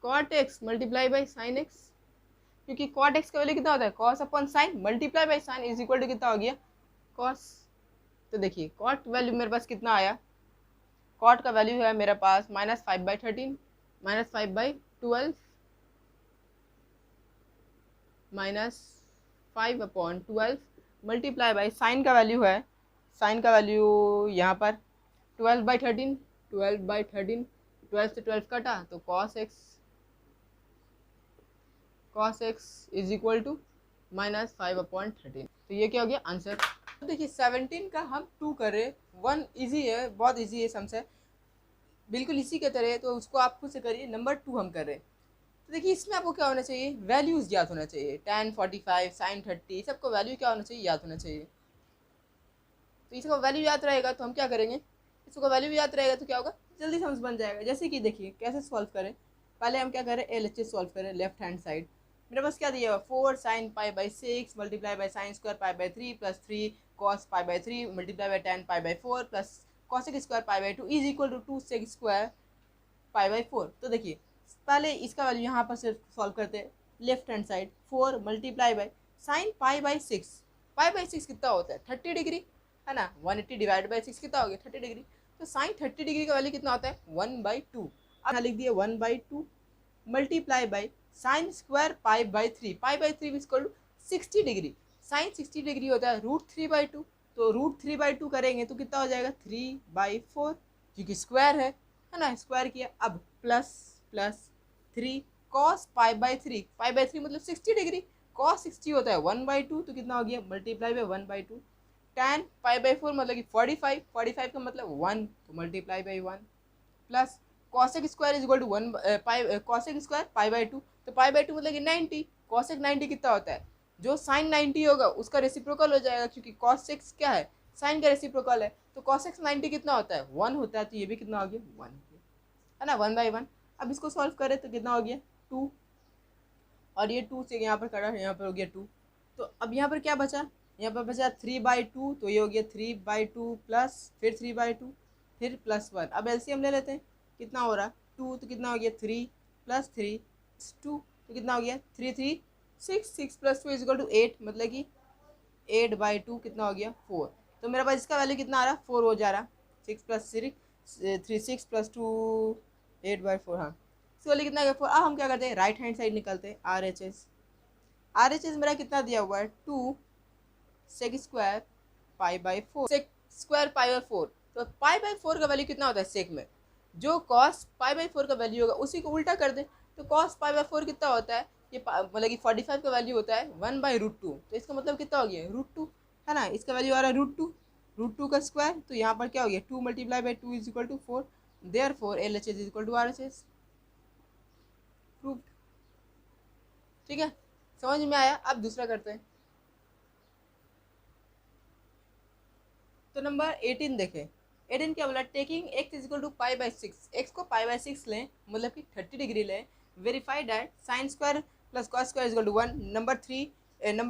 cot x multiply by sine x, क्योंकि cot x का वैल्यू कितना होता है cos upon sine multiply by sine is equal to कितना हो गया cos। तो देखिए cot वैल्यू मेरे पास कितना आया, कॉट का वैल्यू है मेरे पास -5/13 -5/12 -5/12 मल्टीप्लाई बाई साइन का वैल्यू है, साइन का वैल्यू यहाँ पर 12/13 12/13 12 से 12 कटा तो cos x is equal to -5/13। तो ये क्या हो गया आंसर। तो देखिए 17 का हम 2 कर रहे, 1 इजी है, बहुत इजी है सम्स है, बिल्कुल इसी के तरह, तो उसको आप खुद से करिए। नंबर 2 हम कर रहे हैं। तो देखिए इसमें आपको क्या होना चाहिए, वैल्यूज़ याद होना चाहिए, tan 45 sin 30 सबको वैल्यू क्या होना चाहिए याद होना चाहिए। तो इसका वैल्यू याद रहेगा तो हम क्या करेंगे, इसका वैल्यू याद रहेगा तो क्या होगा जल्दी सम्स बन जाएगा। जैसे कि देखिए कैसे सॉल्व करें, पहले हम क्या करें LHS सॉल्व करें लेफ्ट हैंड साइड। मेरे पास क्या दिया हुआ 4 sin π/6 multiply by sine square π/3 plus 3 cos π/3 multiply by tan π/4 plus cosec square π/2 is equal to 2 sec square π/4। तो देखिए पहले इसका वैल्यू यहाँ पर से सॉल्व करते हैं left hand side, 4 multiply by sine π/6 कितना होता है 30 डिग्री है ना, 180 डिवाइड बाई 6 कितना हो गया 30 डिग्री। तो साइन 30 डिग्री का वैल्यू कितना होता है 1/2। अब लिख दिए 1/2 multiply by sine square π/3 π/3 equal to 60 degree, sine 60 degree होता है √3/2। तो √3/2 करेंगे तो कितना हो जाएगा 3/4, क्योंकि स्क्वायर है ना, स्क्वायर किया। अब प्लस 3 cos π/3 π/3 मतलब 60 डिग्री, cos 60 होता है 1/2 तो कितना हो गया मल्टीप्लाई बाई 1/2, tan π/4 मतलब कि 45 का मतलब 1 तो multiply by 1 plus cosec square is equal to 1 cosec square π/2 तो π/2 मतलब कि 90, cosec 90 कितना होता है जो sin 90 होगा उसका रेसिप्रोकल हो जाएगा, क्योंकि cos 6 क्या है साइन का रेसिप्रोकल है। तो cos 90 कितना होता है 1 होता है, तो ये भी कितना हो गया 1 है ना 1/1। अब इसको सॉल्व करें तो कितना हो गया 2 और ये 2 से यहाँ पर कटा यहाँ पर हो गया 2। तो अब यहाँ पर क्या बचा, यहाँ पर बचा 3/2 तो ये हो गया 3/2 प्लस फिर 3/2 फिर प्लस 1। अब एलसीएम ले लेते हैं, कितना हो रहा 2 तो कितना हो गया 3 प्लस 3 2 तो कितना हो गया 3 3 6 6 प्लस 2 इज इक्वल टू 8 मतलब कि 8/2 कितना हो गया 4। तो मेरे पास इसका वैल्यू कितना आ रहा 4 हो जा रहा, 6 प्लस 3 6 प्लस 2 8/4 हाँ इसका वैल्यू कितना गया 4। अब हम क्या करते हैं राइट हैंड साइड निकलते हैं RHS मेरा कितना दिया हुआ है 2 sec स्क्वायर π/4 sec स्क्वायर π/4। तो π/4 का वैल्यू कितना होता है सेक में, जो cos π/4 का वैल्यू होगा उसी को उल्टा कर दे। तो cos π/4 कितना होता है ये मतलब कि 45 का वैल्यू होता है 1/√2। तो इसका मतलब कितना हो गया √2 है ना, इसका वैल्यू आ रहा है √2 का स्क्वायर। तो यहाँ पर क्या हो गया 2 multiply by 2 is equal to 4, therefore LHS is equal to RHS proved. ठीक है समझ में आया। अब दूसरा करते हैं। तो नंबर 18 देखें, 18 क्या बोला taking x is equal to π/6, x को π/6 लें मतलब कि 30 डिग्री लें, verify that sine square plus cos square is equal to 1। Number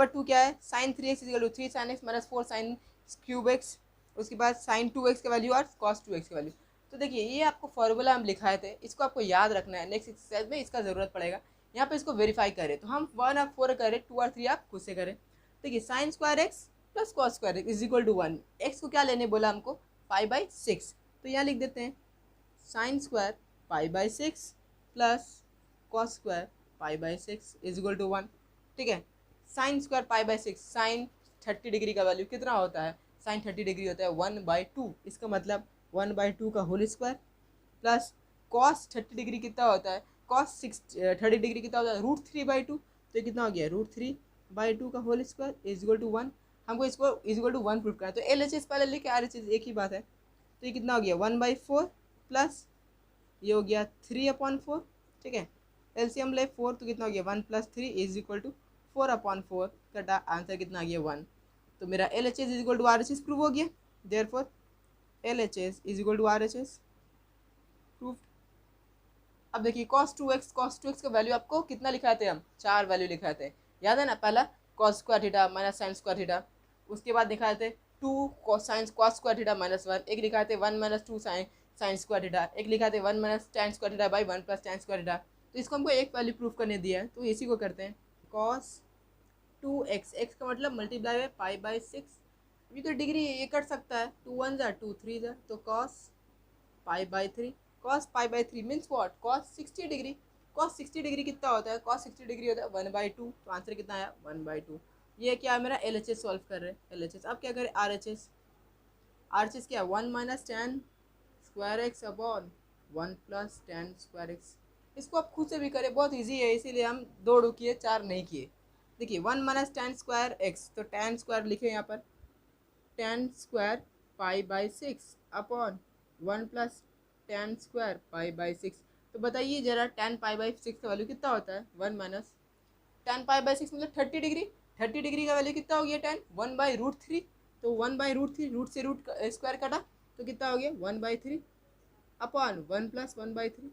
2 क्या है sine 3x is equal to 3 sin x minus 4 sin cube x, उसके बाद साइन 2x का वैल्यू और कॉस 2x का वैल्यू। तो देखिए ये आपको फॉर्मूला हम लिखाए थे, इसको आपको याद रखना है, नेक्स्ट एक्सरसाइज में इसका ज़रूरत पड़ेगा। यहाँ पे इसको वेरीफाई करें तो हम 1 और 4 करें, 2 और 3 आप खुद से करें। देखिए sine square x plus cos square is equal to 1, x को क्या लेने बोला हमको π/6, तो यहाँ लिख देते हैं sine square pi by 6 plus cos square pi by 6 is equal to 1। ठीक है, sine square pi by 6, sine 30 degree का वैल्यू कितना होता है, साइन 30 डिग्री होता है 1/2, इसका मतलब 1/2 का whole square plus cos 30 degree कितना होता है, कॉस 30 डिग्री कितना होता है √3/2, तो ये कितना हो गया √3/2 का whole square is equal to 1। हमको इसको इज इक्वल टू 1 प्रूफ करना है, तो LHS पहले लिखे RHS एक ही बात है, तो ये कितना हो गया 1/4 प्लस ये हो गया 3/4। ठीक है, LCM ले 4 तो कितना हो गया 1 + 3 इज इक्वल टू 4/4 का आंसर कितना आ गया 1। तो मेरा LHS is equal to RHS prove हो गया, therefore LHS is equal to RHS proved. अब देखिए cos 2x का वैल्यू आपको कितना लिखाए थे, हम 4 वैल्यू लिखाए थे, याद है ना। पहला cos square theta minus sign square theta, उसके बाद दिखाए थे 2 cos स्क्वायर थीटा -1, एक लिखाए थे 1 - 2 साइन स्क्वायर थीटा, एक लिखा थे 1 - tan square theta by 1 + tan square theta. तो इसको हमको एक वैल्यू प्रूफ करने दिया है, तो इसी को करते हैं cos 2x, x का मतलब मल्टीप्लाई बाय पाई बाई 6, अभी तो डिग्री ये कट सकता है, 2 1 = 2 3 = तो cos pi by 3, cos pi by 3 means what, cos 60 degree. cos 60 degree कितना होता है, cos 60 डिग्री होता है 1/2, तो आंसर कितना आया 1/2। ये क्या है मेरा LHS सॉल्व कर रहे हैं LHS। अब क्या करें RHS, RHS क्या 1 - tan square x upon 1 + tan square x. इसको आप खुद से भी करें, बहुत इजी है, इसीलिए हम 2 किए 4 नहीं किए। देखिए 1 - tan स्क्वायर एक्स, तो tan स्क्वायर लिखे यहाँ पर, tan square pi by 6 upon 1 + tan square pi by 6। तो बताइए जरा tan पाई बाई 6 का वैल्यू कितना होता है, 1 - tan पाई बाई 6 मतलब 30 डिग्री, 30 डिग्री का वैल्यू कितना हो गया tan 1/√3, तो 1/√3, रूट से रूट स्क्वायर कटा तो कितना हो गया 1/3 अपॉन 1 + 1/3।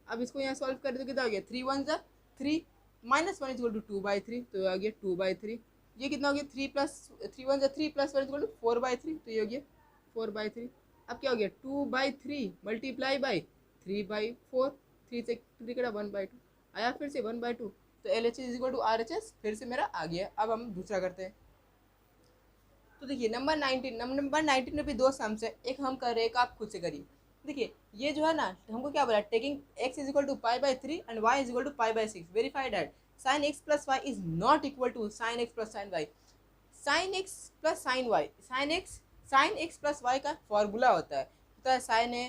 अब इसको यहाँ सॉल्व करें तो कितना हो गया 3 1 = 3 -1 इज इक्वल टू 2/3, तो आ गया 2/3। ये कितना हो गया 3 + 3 1 = 3 + 1 इज इक्वल टू 4/3, तो ये हो गया 4/3। अब क्या हो गया 2/3 मल्टीप्लाई बाई 3/4, 3 से 3 कटा 1/2 आया, फिर से 1/2, तो LHS is equal to RHS फिर से मेरा आ गया। अब हम दूसरा करते हैं, तो देखिए नंबर 19 में भी 2 सम्स है, एक हम कर रहे हैं, एक आप खुद से करिए। देखिए ये जो है ना, हमको क्या बोला, taking x is equal to π/3 and y is equal to π/6, verify that sin x + y is not equal to sin x + sin y। sin x + sin y, sin x + y का फॉर्मूला होता है sin a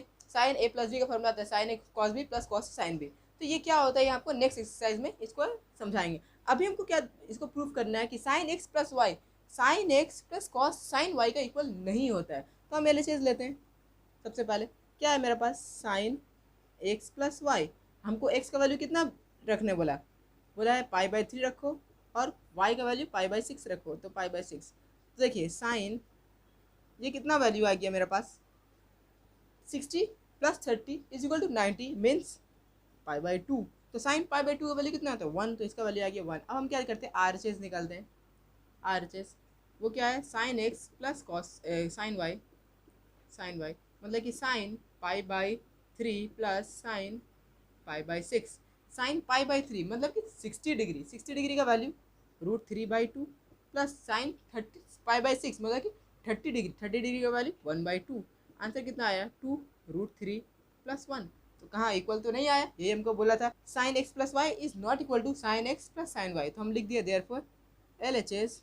+ b का formula होता है sin a cos b + cos sin b। तो ये क्या होता है, ये आपको नेक्स्ट एक्सरसाइज में इसको समझाएंगे। अभी हमको क्या इसको प्रूव करना है कि sin x + y sin x + cos sin y का इक्वल नहीं होता है। तो हम LHS लेते हैं। सबसे पहले क्या है मेरे पास sin x + y, हमको x का वैल्यू कितना रखने बोला है π/3 रखो और y का वैल्यू π/6 रखो, तो π/6। तो देखिए साइन ये कितना वैल्यू आ गया मेरे पास 60 + 30 इज इक्वल टू 90 मीन्स π/2, तो साइन π/2 का वैल्यू कितना होता है 1, तो इसका वैल्यू आ गया 1। अब हम क्या करते हैं RHS निकालते हैं। RHS वो क्या है sin x + cos sin y मतलब कि sin π/3 प्लस sin π/6, sin π/3 मतलब कि 60 डिग्री का वैल्यू √3/2 प्लस sin 30 π/6 मतलब कि 30 डिग्री का वैल्यू 1/2। आंसर कितना आया 2 √3 + 1। तो कहाँ इक्वल तो नहीं आया, ये हमको बोला था sin x + y is not equal to sin x + sin y, तो हम लिख दिया therefore LHS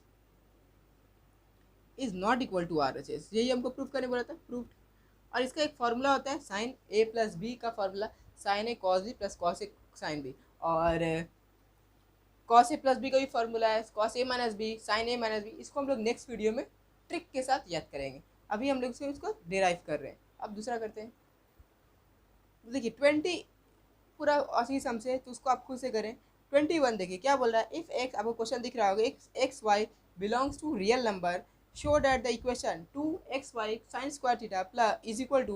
is not equal to RHS, यही हमको प्रूफ करने बोला था, प्रूफ। और इसका एक फॉर्मूला होता है sin a + b का formula sin a cos b + cos a sin b, और cos a + b का भी फॉर्मूला है cos a - b sin a - b। इसको हम लोग नेक्स्ट वीडियो में ट्रिक के साथ याद करेंगे, अभी हम लोग इसको डिराइव कर रहे हैं। अब दूसरा करते हैं, देखिए 20 पूरा असी सम से, तो उसको आप खुद से करें। 21 देखिए क्या बोल रहा है, इफ x, आपको क्वेश्चन दिख रहा होगा, x y belongs to real number, show that the equation 2xy sin square theta plus is equal to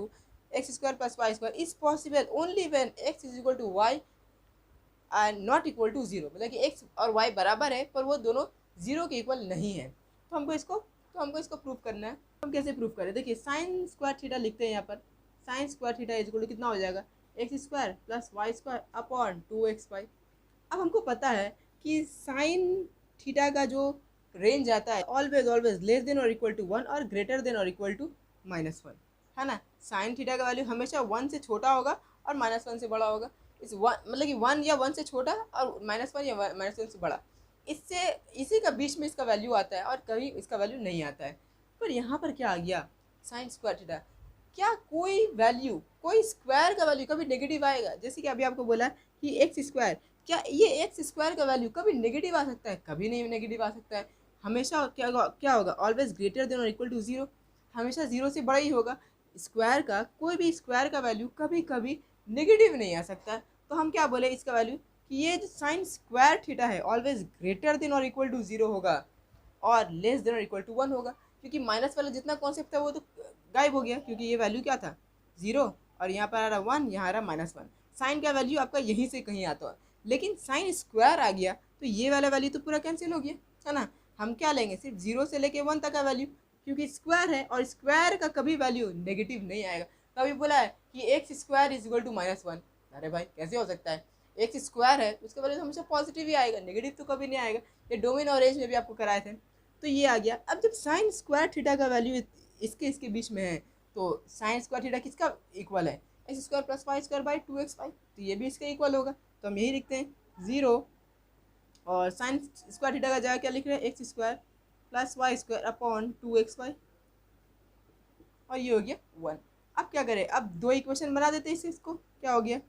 x² + y² is possible only when x is equal to y and not equal to 0, मतलब कि x और y बराबर है पर वो दोनों 0 के equal नहीं है। तो हमको इसको प्रूव करना है। हम कैसे प्रूव करें, देखिए sin स्क्वायर थीटा लिखते हैं यहाँ पर, sin square theta is equal to कितना हो जाएगा x² + y² अपॉन 2xy। अब हमको पता है कि sin थीटा का जो रेंज आता है ऑलवेज लेस देन और इक्वल टू 1 और ग्रेटर देन और इक्वल टू -1, है ना। साइन थीटा का वैल्यू हमेशा 1 से छोटा होगा और -1 से बड़ा होगा। इस वन मतलब कि 1 या 1 से छोटा और -1 या -1 से बड़ा, इससे इसी का बीच में इसका वैल्यू आता है और कभी इसका वैल्यू नहीं आता है। पर यहाँ पर क्या आ गया, साइन स्क्वायर थीटा, क्या कोई वैल्यू, कोई स्क्वायर का वैल्यू कभी नेगेटिव आएगा? जैसे कि अभी आपको बोला कि एक्स स्क्वायर, क्या ये एक्स स्क्वायर का वैल्यू कभी नेगेटिव आ सकता है? कभी नहीं नेगेटिव आ सकता है। हमेशा क्या होगा, ऑलवेज ग्रेटर देन और इक्वल टू जीरो, हमेशा जीरो से बड़ा ही होगा। स्क्वायर का कोई भी स्क्वायर का वैल्यू कभी कभी नेगेटिव नहीं आ सकता। तो हम क्या बोले इसका वैल्यू कि ये जो साइन स्क्वायर थीटा है ऑलवेज ग्रेटर देन और इक्वल टू जीरो होगा और लेस देन और इक्वल टू 1 होगा, क्योंकि माइनस वाला जितना कॉन्सेप्ट था वो तो गायब हो गया, क्योंकि ये वैल्यू क्या था, जीरो, और यहाँ पर आ रहा 1, यहाँ आ रहा -1। साइन का वैल्यू आपका यहीं से कहीं आता है, लेकिन साइन स्क्वायर आ गया तो ये वाला वैल्यू तो पूरा कैंसिल हो गया, है ना। हम क्या लेंगे, सिर्फ 0 से लेके 1 तक का वैल्यू, क्योंकि स्क्वायर है और स्क्वायर का कभी वैल्यू नेगेटिव नहीं आएगा। कभी बोला है कि x square is equal to -1, अरे भाई कैसे हो सकता है, एक्स स्क्वायर है उसका वैल्यू हमेशा पॉजिटिव ही आएगा, नेगेटिव तो कभी नहीं आएगा। ये डोमेन और एज में भी आपको कराए थे। तो ये आ गया। अब जब साइन स्क्वायर थीटा का वैल्यू इसके बीच में है, तो साइन स्क्वायर थीटा किसका इक्वल है, x square plus y square by 2xy, तो ये भी इसका इक्वल होगा। तो हम यही लिखते हैं 0, और साइन स्क्वायर थीटा का जगह क्या लिख रहे हैं, x square plus y square upon 2xy, और ये हो गया 1। अब क्या करें, अब दो इक्वेशन बना देते हैं इसको, क्या हो गया,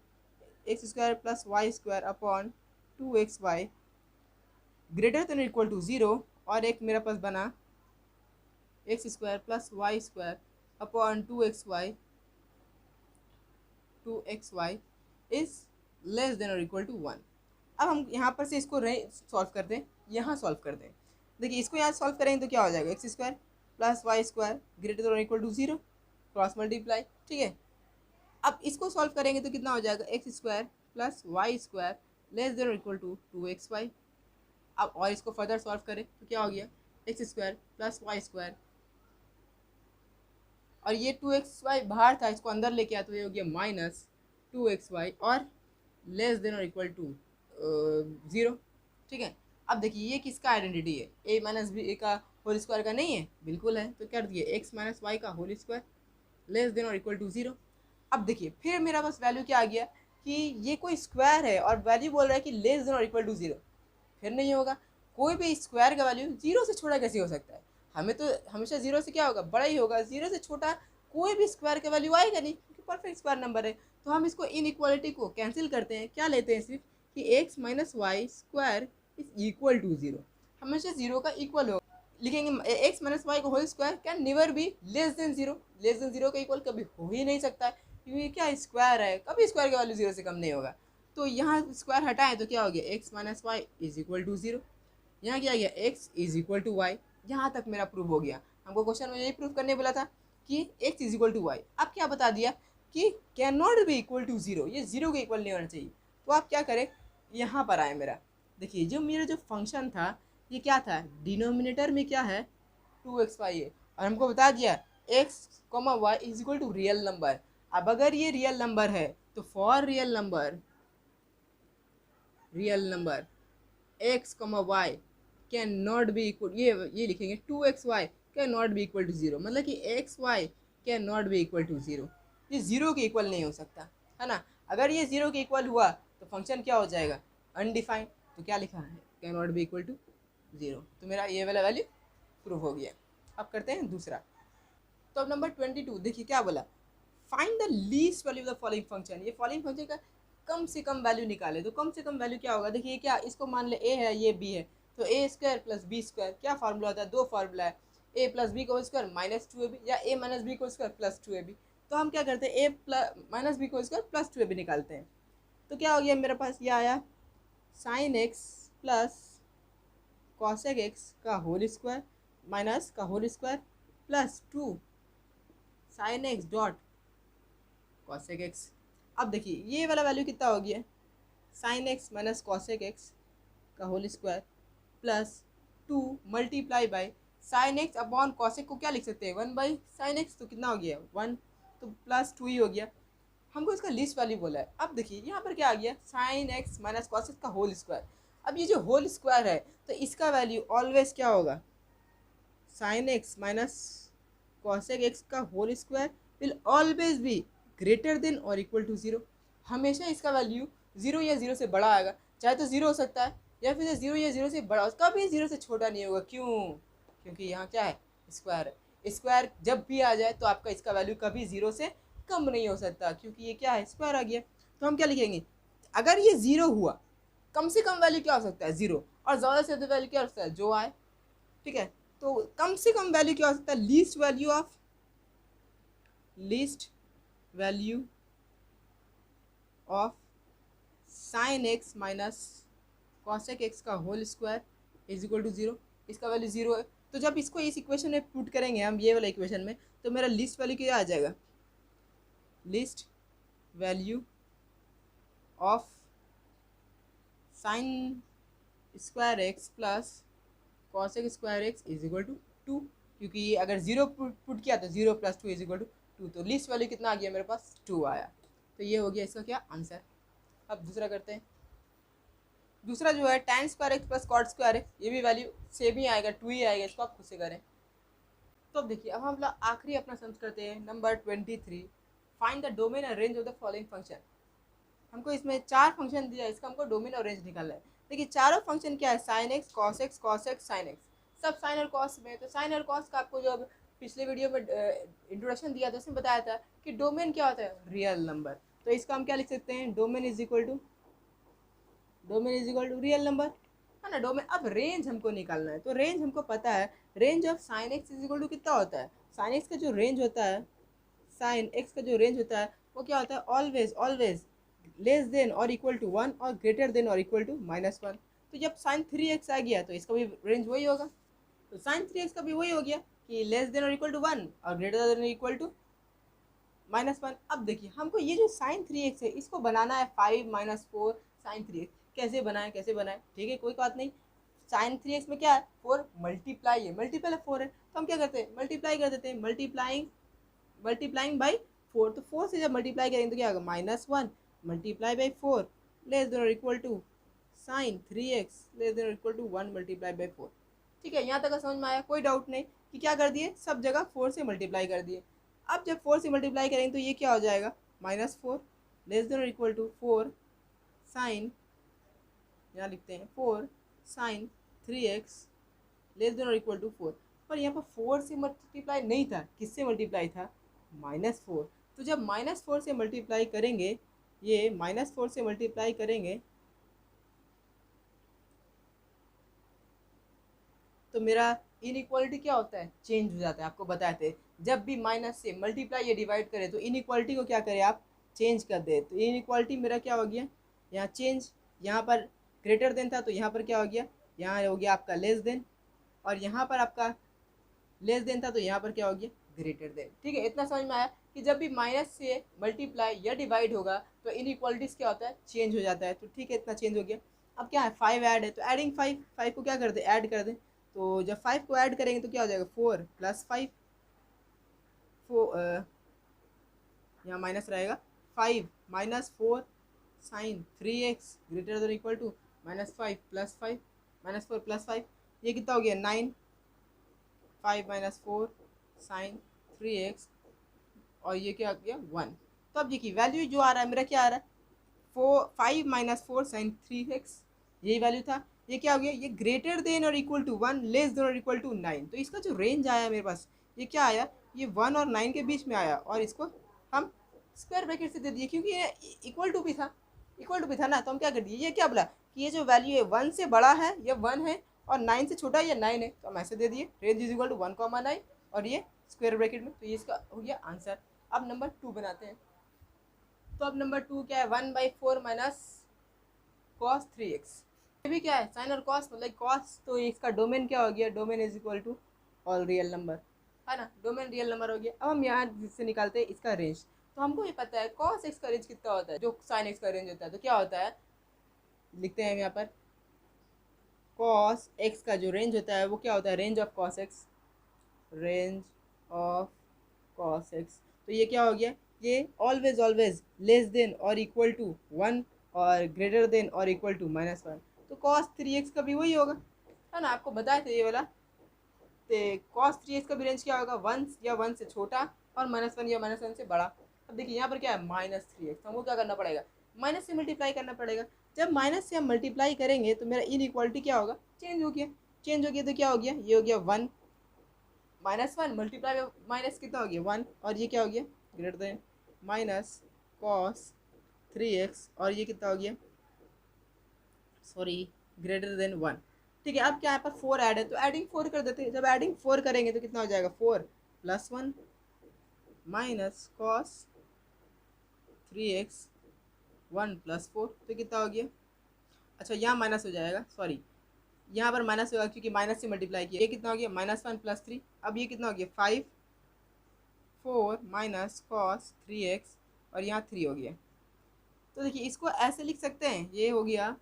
x square plus y square upon 2xy greater than equal to 0, और एक मेरे पास बना x square plus y square upon 2xy is less than और इक्वल टू 1। अब हम यहाँ पर से इसको सॉल्व करते हैं, यहाँ सॉल्व करते हैं। देखिए इसको यहाँ सॉल्व करेंगे तो क्या हो जाएगा, x square plus y square greater than और इक्वल टू 0, क्रॉस मल्टीप्लाई, ठीक है। अब इसको सॉल्व करेंगे तो कितना हो जाएगा, x square plus y square less than और इक्वल टू 2xy। अब और इसको फर्दर सॉल्व करें तो क्या हो गया, x square plus y square, और ये 2xy बाहर था, इसको अंदर लेके आया तो ये हो गया -2xy और लेस देन और इक्वल टू 0, ठीक है। अब देखिए ये किसका आइडेंटिटी है, a माइनस बी का होल स्क्वायर का नहीं है, बिल्कुल है। तो कर दिए एक्स माइनस वाई का होल स्क्वायर लेस देन और इक्वल टू 0। अब देखिए फिर मेरा पास वैल्यू क्या आ गया कि ये कोई स्क्वायर है और वैल्यू बोल रहा है कि लेस देन और इक्वल टू 0, फिर नहीं होगा। कोई भी स्क्वायर का वैल्यू 0 से छोटा कैसे हो सकता है, हमें तो हमेशा 0 से क्या होगा, बड़ा ही होगा। 0 से छोटा कोई भी स्क्वायर का वैल्यू आएगा नहीं, क्योंकि परफेक्ट स्क्वायर नंबर है। तो हम इसको इन इक्वालिटी को कैंसिल करते हैं, क्या लेते हैं सिर्फ कि x minus y square is equal to 0, हमेशा 0 का इक्वल हो लिखेंगे। एक्स माइनस वाई का whole square can never be less than 0, less than 0 का इक्वल कभी हो ही नहीं सकता, क्योंकि क्या स्क्वायर है, कभी स्क्वायर का वैल्यू 0 से कम नहीं होगा। तो यहाँ स्क्वायर हटाएं तो क्या हो गया, x minus y is equal to 0, यहाँ क्या गया, x is equal to y. यहाँ तक मेरा प्रूफ हो गया। हमको क्वेश्चन में यही प्रूफ करने बोला था कि x is equal to y. अब क्या बता दिया कि can not be equal to 0, ये 0 के इक्वल नहीं होना चाहिए। तो आप क्या करें, यहाँ पर आए मेरा, देखिए जो मेरा जो फंक्शन था ये क्या था, डिनोमिनेटर में क्या है 2xy है, और हमको बता दिया x, y is equal to real number. अब अगर ये रियल नंबर है तो for real number x, y can not be equal, ये लिखेंगे 2xy can not be equal to 0, मतलब कि xy can not be equal to 0, ये 0 के इक्वल नहीं हो सकता, है ना। अगर ये 0 के इक्वल हुआ तो फंक्शन क्या हो जाएगा, अनडिफाइंड। तो क्या लिखा है, can not be equal to 0। तो मेरा ये वाला वैल्यू प्रूफ हो गया। अब करते हैं दूसरा। तो अब नंबर 22 देखिए क्या बोला, find the least value of the following function. ये फॉलोइंग फंक्शन का कम से कम वैल्यू निकाले, तो कम से कम वैल्यू क्या होगा, देखिए क्या, इसको मान ले a है, ये b है, तो a square plus b square, क्या फार्मूला होता है, दो फार्मूला है, a प्लस बी को स्क्वायर माइनस 2ab या a माइनस बी को स्क्वायर प्लस 2ab। तो हम क्या करते हैं, a प्लस माइनस बी को स्क्वायर प्लस 2ab निकालते हैं। तो क्या हो गया मेरे पास, ये आया sine x plus cosec x का होल स्क्वायर माइनस का whole square plus 2 sine x dot cosec x. अब देखिए ये वाला वैल्यू कितना हो गया, sine x minus cosec x का whole square plus 2 multiply by sine x upon cosec को क्या लिख सकते हैं, 1 बाई साइन एक्स, तो कितना हो गया 1, तो प्लस 2 ही हो गया। हमको इसका लीस्ट वैल्यू बोला है। अब देखिए यहाँ पर क्या आ गया, साइन एक्स माइनस कॉसेक का होल स्क्वायर। अब ये जो होल स्क्वायर है तो इसका वैल्यू ऑलवेज क्या होगा, sine x minus cosec x का whole square will always be greater than और इक्वल टू 0। हमेशा इसका वैल्यू 0 या 0 से बड़ा आएगा, चाहे तो 0 हो सकता है या फिर 0 या 0 से बड़ा, कभी 0 से छोटा नहीं होगा। क्यों? क्योंकि यहाँ क्या है, स्क्वायर है। स्क्वायर जब भी आ जाए तो आपका इसका वैल्यू कभी 0 से कम नहीं हो सकता, क्योंकि ये क्या है, स्क्वायर आ गया। तो हम क्या लिखेंगे, अगर ये 0 हुआ, कम से कम वैल्यू क्या हो सकता है, 0, और ज़्यादा से ज़्यादा वैल्यू क्या हो सकता है, जो आए। ठीक है, तो कम से कम वैल्यू क्या हो सकता है, least value of sine x minus cosec x का whole square is equal to 0। इसका वैल्यू 0 है, तो जब इसको इस इक्वेशन में पुट करेंगे हम, ये वाला इक्वेशन में, तो मेरा लिस्ट वैल्यू क्या आ जाएगा, least value of sine square x plus cosec square x is equal to 2, क्योंकि अगर 0 पुट किया तो 0 + 2 इज इक्वल टू 2, तो लिस्ट वैल्यू कितना आ गया मेरे पास, 2 आया। तो ये हो गया इसका क्या आंसर। अब दूसरा करते हैं। दूसरा जो है tan square x plus cot square x, ये भी वैल्यू सेम ही आएगा, 2 ही आएगा, इसको आप खुद से करें। तो अब देखिए, अब हम लोग आखिरी अपना सम करते हैं, नंबर 23, फाइंड द डोमेन और range of the following function. हमको इसमें 4 फंक्शन दिया है, इसका हमको डोमेन और रेंज निकालना है। देखिए चारों फंक्शन क्या है, sine x, cos x, sine x, सब साइन और कॉस में। तो साइन और कॉस का आपको जो अब पिछले वीडियो में इंट्रोडक्शन दिया था उसमें बताया था कि डोमेन क्या होता है, रियल नंबर। तो इसका हम क्या लिख सकते हैं, domain is equal to real number, है ना, डोमेन। अब रेंज हमको निकालना है, तो रेंज हमको पता है, range of sine x is equal to कितना होता है, साइन एक्स का जो रेंज होता है, साइन एक्स का जो रेंज होता है वो क्या होता है, ऑलवेज लेस देन और इक्वल टू 1 और ग्रेटर देन और इक्वल टू -1। तो जब साइन 3x आ गया तो इसका भी रेंज वही होगा, तो साइन 3x का भी वही हो गया कि लेस देन और इक्वल टू 1 और ग्रेटर देन और इक्वल टू -1। अब देखिए हमको ये जो साइन 3x है इसको बनाना है 5 - 4 साइन 3x। कैसे बनाए, ठीक है, कोई बात नहीं। साइन 3x में क्या है, 4 मल्टीप्लाई है, मल्टीपल है 4 है, तो हम क्या करते हैं, मल्टीप्लाई कर देते हैं, मल्टीप्लाइंग बाई 4। तो 4 से जब मल्टीप्लाई करेंगे तो क्या होगा, -1 मल्टीप्लाई बाई 4 लेस देन और equal to sine 3x less than और इक्वल टू 1 मल्टीप्लाई बाई 4। ठीक है, यहाँ तक का समझ में आया, कोई डाउट नहीं कि क्या कर दिए, सब जगह 4 से मल्टीप्लाई कर दिए। अब जब 4 से मल्टीप्लाई करेंगे तो ये क्या हो जाएगा, -4 लेस देन और इक्वल टू 4 साइन, यहाँ लिखते हैं 4 साइन 3x लेस देन और इक्वल टू 4। पर यहाँ पर 4 से मल्टीप्लाई नहीं था, किससे मल्टीप्लाई था, -4। तो जब -4 से मल्टीप्लाई करेंगे, ये -4 से मल्टीप्लाई करेंगे तो मेरा इनइक्वालिटी क्या होता है, चेंज हो जाता है। आपको बताए थे जब भी माइनस से मल्टीप्लाई या डिवाइड करें तो इनइक्वालिटी को क्या करें आप, चेंज कर दे। तो इनइक्वालिटी मेरा क्या हो गया, यहाँ चेंज, यहाँ पर ग्रेटर देन था तो यहाँ पर क्या हो गया, यहाँ हो गया आपका लेस देन, और यहाँ पर आपका लेस देन था तो यहाँ पर क्या हो गया, ग्रेटर देन। ठीक है, इतना समझ में आया कि जब भी माइनस से मल्टीप्लाई या डिवाइड होगा तो इनइक्वालिटीज़ क्या होता है, चेंज हो जाता है। तो ठीक है, इतना चेंज हो गया। अब क्या है, 5 ऐड है तो एडिंग 5 को क्या कर दे, ऐड कर दें। तो जब 5 को ऐड करेंगे तो क्या हो जाएगा, 4 + 5, यहाँ माइनस रहेगा, 5 - 4 sine 3x greater than equal to -5 + 5 -4 + 5, ये कितना हो गया, 9, 5 - 4 साइन 3x, और ये क्या आ गया, 1। तो अब देखिए वैल्यू जो आ रहा है मेरा, क्या आ रहा है, 5 - 4 साइन 3x, यही वैल्यू था। ये क्या हो गया, ये ग्रेटर देन और इक्वल टू 1 लेस देन और इक्वल टू 9। तो इसका जो रेंज आया मेरे पास, ये क्या आया, ये 1 और 9 के बीच में आया, और इसको हम स्क्वायर ब्रैकेट से दे दिए क्योंकि ये इक्वल टू भी था ना। तो हम क्या कर दिए, ये क्या बोला कि ये जो वैल्यू है 1 से बड़ा है या 1 है और 9 से छोटा है या 9 है, तो हम ऐसे दे दिए, रेंज इज इक्वल टू 1, 9 और ये स्क्वायर ब्रैकेट में। तो ये इसका हो गया आंसर। अब नंबर 2 बनाते हैं। तो अब नंबर 2 क्या है, 1/4 माइनस कॉस 3x। ये भी क्या है, साइन और कॉस, मतलब कॉस, तो इसका डोमेन क्या हो गया, domain is equal to all real number, है ना, डोमेन रियल नंबर हो गया। अब हम यहाँ जिससे निकालते हैं इसका रेंज। तो हमको ये पता है कॉस एक्स का रेंज कितना होता है, जो साइन एक्स का रेंज होता है। तो क्या होता है, लिखते हैं हम यहाँ पर, कॉस एक्स का जो रेंज होता है वो क्या होता है, range of cos x, range of cos x. तो ये क्या हो गया, ये ऑलवेज लेस देन और इक्वल टू 1 और ग्रेटर देन और इक्वल टू -1। तो कॉस 3x का भी वही होगा, है ना, आपको बताया था ये वाला। तो कॉस 3x का भी रेंज क्या होगा, 1 या 1 से छोटा और -1 या -1 से बड़ा। अब देखिए यहाँ पर क्या है -3x, हमको क्या करना पड़ेगा, माइनस से मल्टीप्लाई करना पड़ेगा। जब माइनस से हम मल्टीप्लाई करेंगे तो मेरा इनइक्वालिटी क्या होगा, चेंज हो गया। चेंज हो गया तो क्या हो गया, ये हो गया 1, -1 मल्टीप्लाई माइनस कितना हो गया 1, और ये क्या हो गया greater than minus cos 3x, और ये कितना हो गया, सॉरी ग्रेटर देन 1। ठीक है, अब क्या यहाँ पर 4 ऐड है तो एडिंग 4 कर देते हैं। जब एडिंग 4 करेंगे तो कितना हो जाएगा 4 + 1 माइनस कॉस 3x 1 + 4, तो कितना हो गया, अच्छा यहाँ माइनस हो जाएगा, सॉरी यहाँ पर माइनस होगा क्योंकि माइनस से मल्टीप्लाई किया। ये कितना हो गया -1 + 3, अब ये कितना हो गया 5 4 माइनस कॉस 3x, और यहाँ 3 हो गया। तो देखिए इसको ऐसे लिख सकते हैं, ये हो गया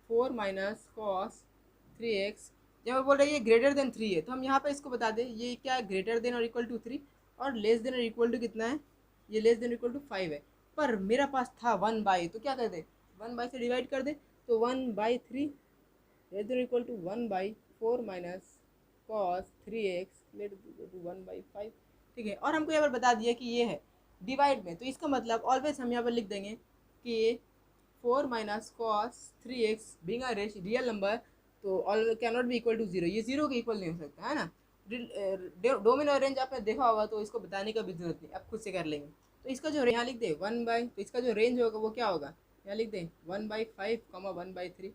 4 माइनस कॉस 3x। जब मैं बोल रहे हैं ये ग्रेटर देन 3 है तो हम यहाँ पर इसको बता दें ये क्या है, ग्रेटर देन और इक्वल टू 3, और लेस देन और इक्वल टू कितना है, ये लेस देन इक्वल टू 5 है। पर मेरा पास था 1/, तो क्या कर दे 1/, से डिवाइड कर दे, तो 1/3 less than equal to 1/4 minus cos 3x less equal to 1/5। ठीक है, और हमको यहाँ पर बता दिया कि ये है डिवाइड में, तो इसका मतलब ऑलवेज हम यहाँ पर लिख देंगे कि 4 minus cos 3x being a real number, तो all can not be equal to 0, ये 0 के इक्वल नहीं हो सकता है ना। डोमेन और रेंज आपने देखा होगा तो इसको बताने का भी जरूरत नहीं, आप खुद से कर लेंगे। तो इसका जो यहाँ लिख दे 1/, तो इसका जो रेंज होगा वो क्या होगा, यहाँ लिख दे 1/5, 1/3,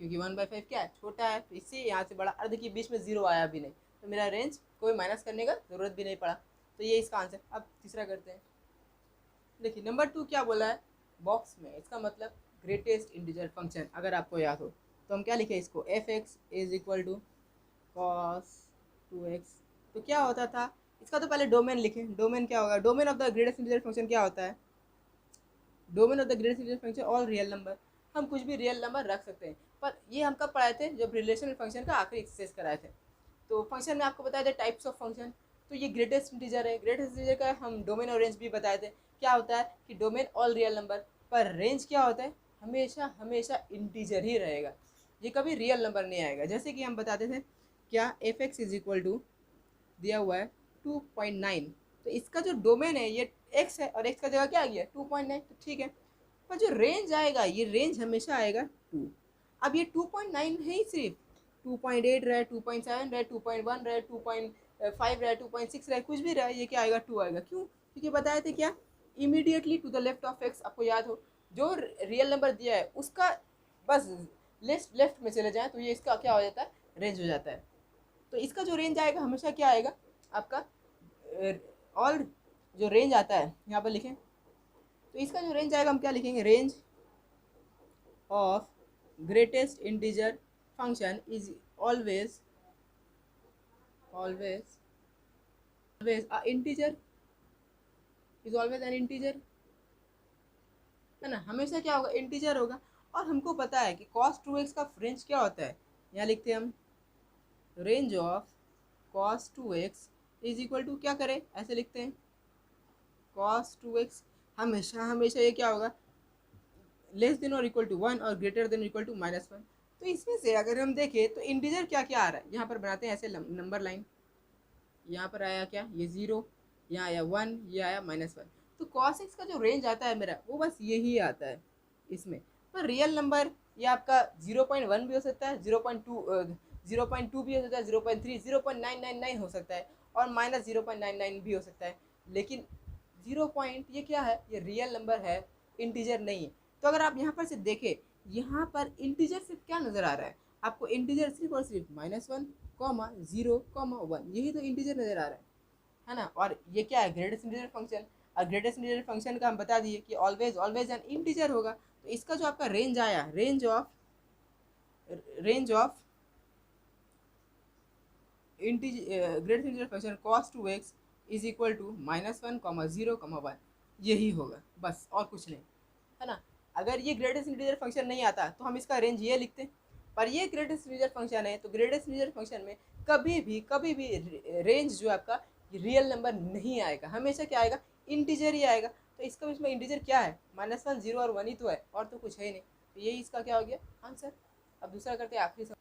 क्योंकि 1/5 क्या है छोटा है, तो इससे यहाँ से बड़ा, अर्ध के बीच में 0 आया भी नहीं, तो मेरा रेंज कोई माइनस करने का ज़रूरत भी नहीं पड़ा। तो ये इसका आंसर। अब तीसरा करते हैं। देखिए नंबर 2 क्या बोला है बॉक्स में, इसका मतलब ग्रेटेस्ट इंटीजर फंक्शन, अगर आपको याद हो तो हम क्या लिखे इसको, f(x) = cos 2x। तो क्या होता था, इसका तो पहले डोमेन लिखें। डोमेन क्या होगा, domain of the greatest integer function क्या होता है, domain of the greatest integer function all real number. हम कुछ भी रियल नंबर रख सकते हैं, पर ये हम कब पढ़ाए थे, जब रिलेशनल फंक्शन का आखिरी एक्सरसाइज कराए थे। तो फंक्शन में आपको बताए थे टाइप्स ऑफ फंक्शन, तो ये ग्रेटेस्ट इंटीजर है। ग्रेटेस्ट इंटीजर का हम डोमेन और रेंज भी बताए थे। क्या होता है कि डोमेन ऑल रियल नंबर, पर रेंज क्या होता है, हमेशा हमेशा इंटीजर ही रहेगा, ये कभी रियल नंबर नहीं आएगा। जैसे कि हम बताते थे क्या, f(x) = दिया हुआ है 2.9, तो इसका जो डोमेन है ये x है, और x का जगह क्या आ गया 2.9, तो ठीक है। पर जो रेंज आएगा ये रेंज हमेशा आएगा 2। अब ये 2.9 है ही सिर्फ, 2.8 रहे, 2.7 रहे, 2.1 रहे, 2.5 रहे, 2.6 रहे, कुछ भी रहे, ये क्या आएगा 2 आएगा। क्यों, क्योंकि बताए थे क्या, immediately to the left of x, आपको याद हो जो रियल नंबर दिया है उसका बस लेफ्ट में चले जाए तो ये इसका क्या हो जाता है, रेंज हो जाता है। तो इसका जो रेंज आएगा हमेशा क्या आएगा आपका, और जो रेंज आता है यहाँ पर लिखें, तो इसका जो रेंज आएगा हम क्या लिखेंगे, range of greatest integer function is always a integer, is always an integer, है ना, हमेशा क्या होगा इंटीजर होगा। और हमको पता है कि cos 2x का रेंज क्या होता है, यहाँ लिखते हैं हम रेंज ऑफ cos 2x = क्या करें, ऐसे लिखते हैं cos 2x हमेशा हमेशा ये क्या होगा, लेस देन और इक्वल टू 1 और ग्रेटर देन इक्वल टू -1। तो इसमें से अगर हम देखें तो इंटीजर क्या क्या आ रहा है, यहाँ पर बनाते हैं ऐसे नंबर लाइन, यहाँ पर आया क्या, ये 0, यहाँ आया 1, ये आया -1। तो cos x का जो रेंज आता है मेरा वो बस यही आता है इसमें। पर रियल नंबर ये आपका 0.1 भी हो सकता है, 0.2 भी हो सकता है, 0.3, 0.999 हो सकता है, और -0.99 भी हो सकता है। लेकिन 0 पॉइंट ये क्या है, ये रियल नंबर है, इंटीजर नहीं है। तो अगर आप यहाँ पर से देखें, यहाँ पर इंटीजर सिर्फ क्या नज़र आ रहा है आपको, इंटीजर सिर्फ और सिर्फ -1, 0, 1, यही तो इंटीजर नज़र आ रहा है ना। और ये क्या है, ग्रेटेस्ट इंटीजर फंक्शन, और ग्रेटेस्ट इंटीजर फंक्शन का हम बता दिए कि ऑलवेज ऑलवेज एन इंटीजर होगा। तो इसका जो आपका रेंज आया, range of greatest integer function cos 2x = -1, 0, 1, यही होगा बस, और कुछ नहीं, है ना। अगर ये ग्रेटेस्ट इंटीजर फंक्शन नहीं आता तो हम इसका रेंज ये लिखते, पर ये ग्रेटेस्ट इंटीजर फंक्शन है, तो ग्रेटेस्ट इंटीजर फंक्शन में कभी भी रेंज जो आपका रियल नंबर नहीं आएगा, हमेशा क्या आएगा, इंटीजर ही आएगा। तो इसका इसमें इंटीजर क्या है, -1, 0 और 1 ही तो है, और तो कुछ है ही नहीं। तो यही इसका क्या हो गया आंसर। अब दूसरा करते हैं आखिरी सम।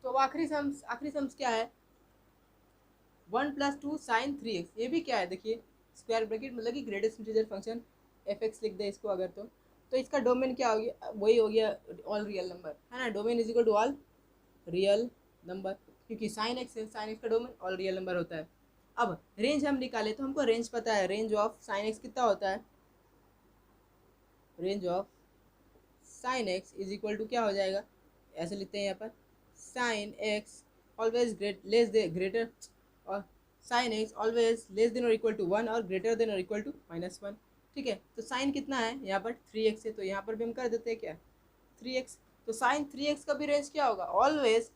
तो अब आखिरी सम्स क्या है, 1 + 2 sin 3x, ये भी क्या है देखिए, स्क्वायर ब्रैकेट मतलब कि ग्रेटेस्ट इंटीजर फंक्शन f(x) लिख दे इसको अगर तो इसका डोमेन क्या हो गया, वही हो गया ऑल रियल नंबर, है ना। Domain is equal to all real number, क्योंकि साइन एक्स है, साइन एक्स का डोमेन ऑल रियल नंबर होता है। अब रेंज हम निकाले तो हमको रेंज पता है, रेंज ऑफ साइन एक्स कितना होता है, range of sine x is equal to क्या हो जाएगा, ऐसे लिखते हैं यहाँ पर, साइन एक्स ऑलवेज ग्रेटर और sine x always less than और इक्वल टू 1 और ग्रेटर देन और इक्वल टू -1। ठीक है, तो साइन कितना है यहाँ पर 3x है, तो यहाँ पर भी हम कर देते हैं क्या 3x। तो साइन 3x का भी रेंज क्या होगा, ऑलवेज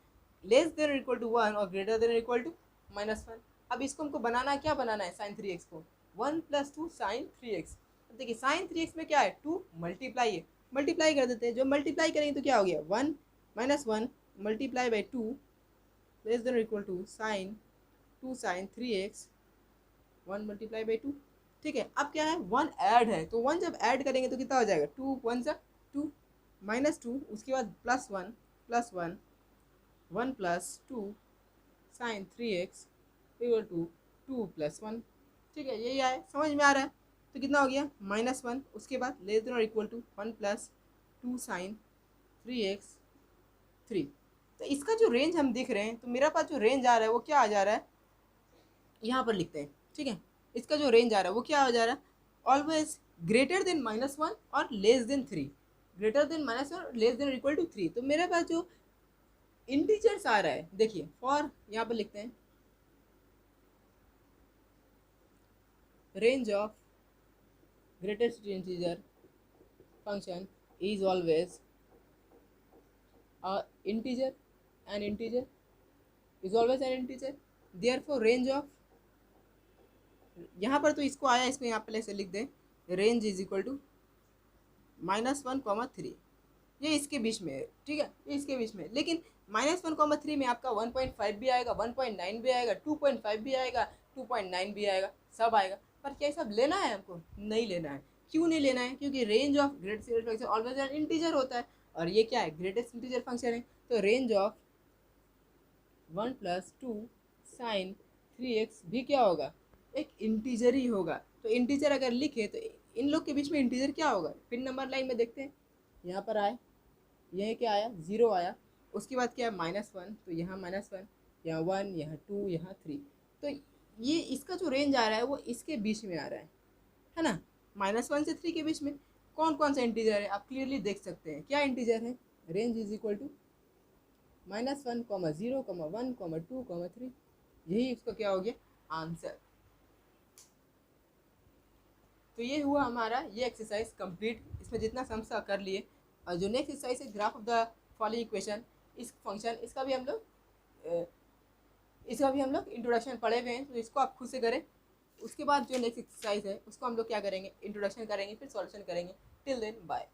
लेस देन और इक्वल टू 1 और ग्रेटर देन और इक्वल टू -1। अब इसको हमको बनाना क्या बनाना है, साइन 3x को 1 + 2 sin 3x। देखिए साइन 3x में क्या है 2 मल्टीप्लाई है, मल्टीप्लाई कर देते हैं, जो मल्टीप्लाई करेंगे तो क्या हो गया 1 - 1 मल्टीप्लाई बाई 2 लेस देन और equal to sine 2 sin 3x 1 multiply by 2। ठीक है, अब क्या है 1 ऐड है, तो 1 जब ऐड करेंगे तो कितना हो जाएगा 2 1 सा 2 -2 उसके बाद +1 +1 1 + 2 sin 3x इक्वल टू 2 + 1। ठीक है, यही आए, समझ में आ रहा है। तो कितना हो गया -1 उसके बाद लेस देन और इक्वल टू 1 + 2 sin 3x 3। तो इसका जो रेंज हम दिख रहे हैं, तो मेरा पास जो रेंज आ रहा है वो क्या आ जा रहा है, यहाँ पर लिखते हैं। ठीक है, इसका जो रेंज आ रहा है वो क्या हो जा रहा है, ऑलवेज ग्रेटर देन -1 और लेस देन 3, ग्रेटर देन -1 और लेस देन इक्वल टू 3। तो मेरे पास जो इंटीजर्स आ रहा है देखिए, फॉर यहाँ पर लिखते हैं range of greatest integer function is always integer, an integer is always an integer, therefore range of, यहाँ पर तो इसको आया, इसको यहाँ पर ऐसे लिख दें, रेंज इज इक्वल टू -1, 3, ये इसके बीच में है। ठीक है, ये इसके बीच में, लेकिन -1, 3 में आपका 1.5 भी आएगा, 1.9 भी आएगा, 2.5 भी आएगा, 2.9 भी आएगा, सब आएगा। पर क्या सब लेना है हमको, नहीं लेना है। क्यों नहीं लेना है, क्योंकि range of greatest integer function always an integer होता है, और ये क्या है ग्रेटेस्ट इंटीजर फंक्शन है। तो रेंज ऑफ 1 + 2 sin 3x भी क्या होगा, एक इंटीजर ही होगा। तो इंटीजर अगर लिखे तो इन लोग के बीच में इंटीजर क्या होगा, पिन नंबर लाइन में देखते हैं, यहाँ पर आए, यह क्या आया 0 आया, उसके बाद क्या है -1, तो यहाँ -1, यहाँ 1, यहाँ 2, यहाँ 3। तो ये इसका जो रेंज आ रहा है वो इसके बीच में आ रहा है ना, -1 से 3 के बीच में। कौन कौन सा इंटीजर है आप क्लियरली देख सकते हैं, क्या इंटीजर है, रेंज इज इक्वल टू -1, 0, 1, 2, 3, यही इसका क्या हो गया आंसर। तो ये हुआ हमारा ये एक्सरसाइज कंप्लीट, इसमें जितना सम्स कर लिए। और जो नेक्स्ट एक्सरसाइज है graph of the following equation, इस फंक्शन इसका भी हम लोग इंट्रोडक्शन पढ़े हुए हैं, तो इसको आप खुद से करें। उसके बाद जो नेक्स्ट एक्सरसाइज है उसको हम लोग क्या करेंगे, इंट्रोडक्शन करेंगे, फिर सॉल्यूशन करेंगे। Till then bye.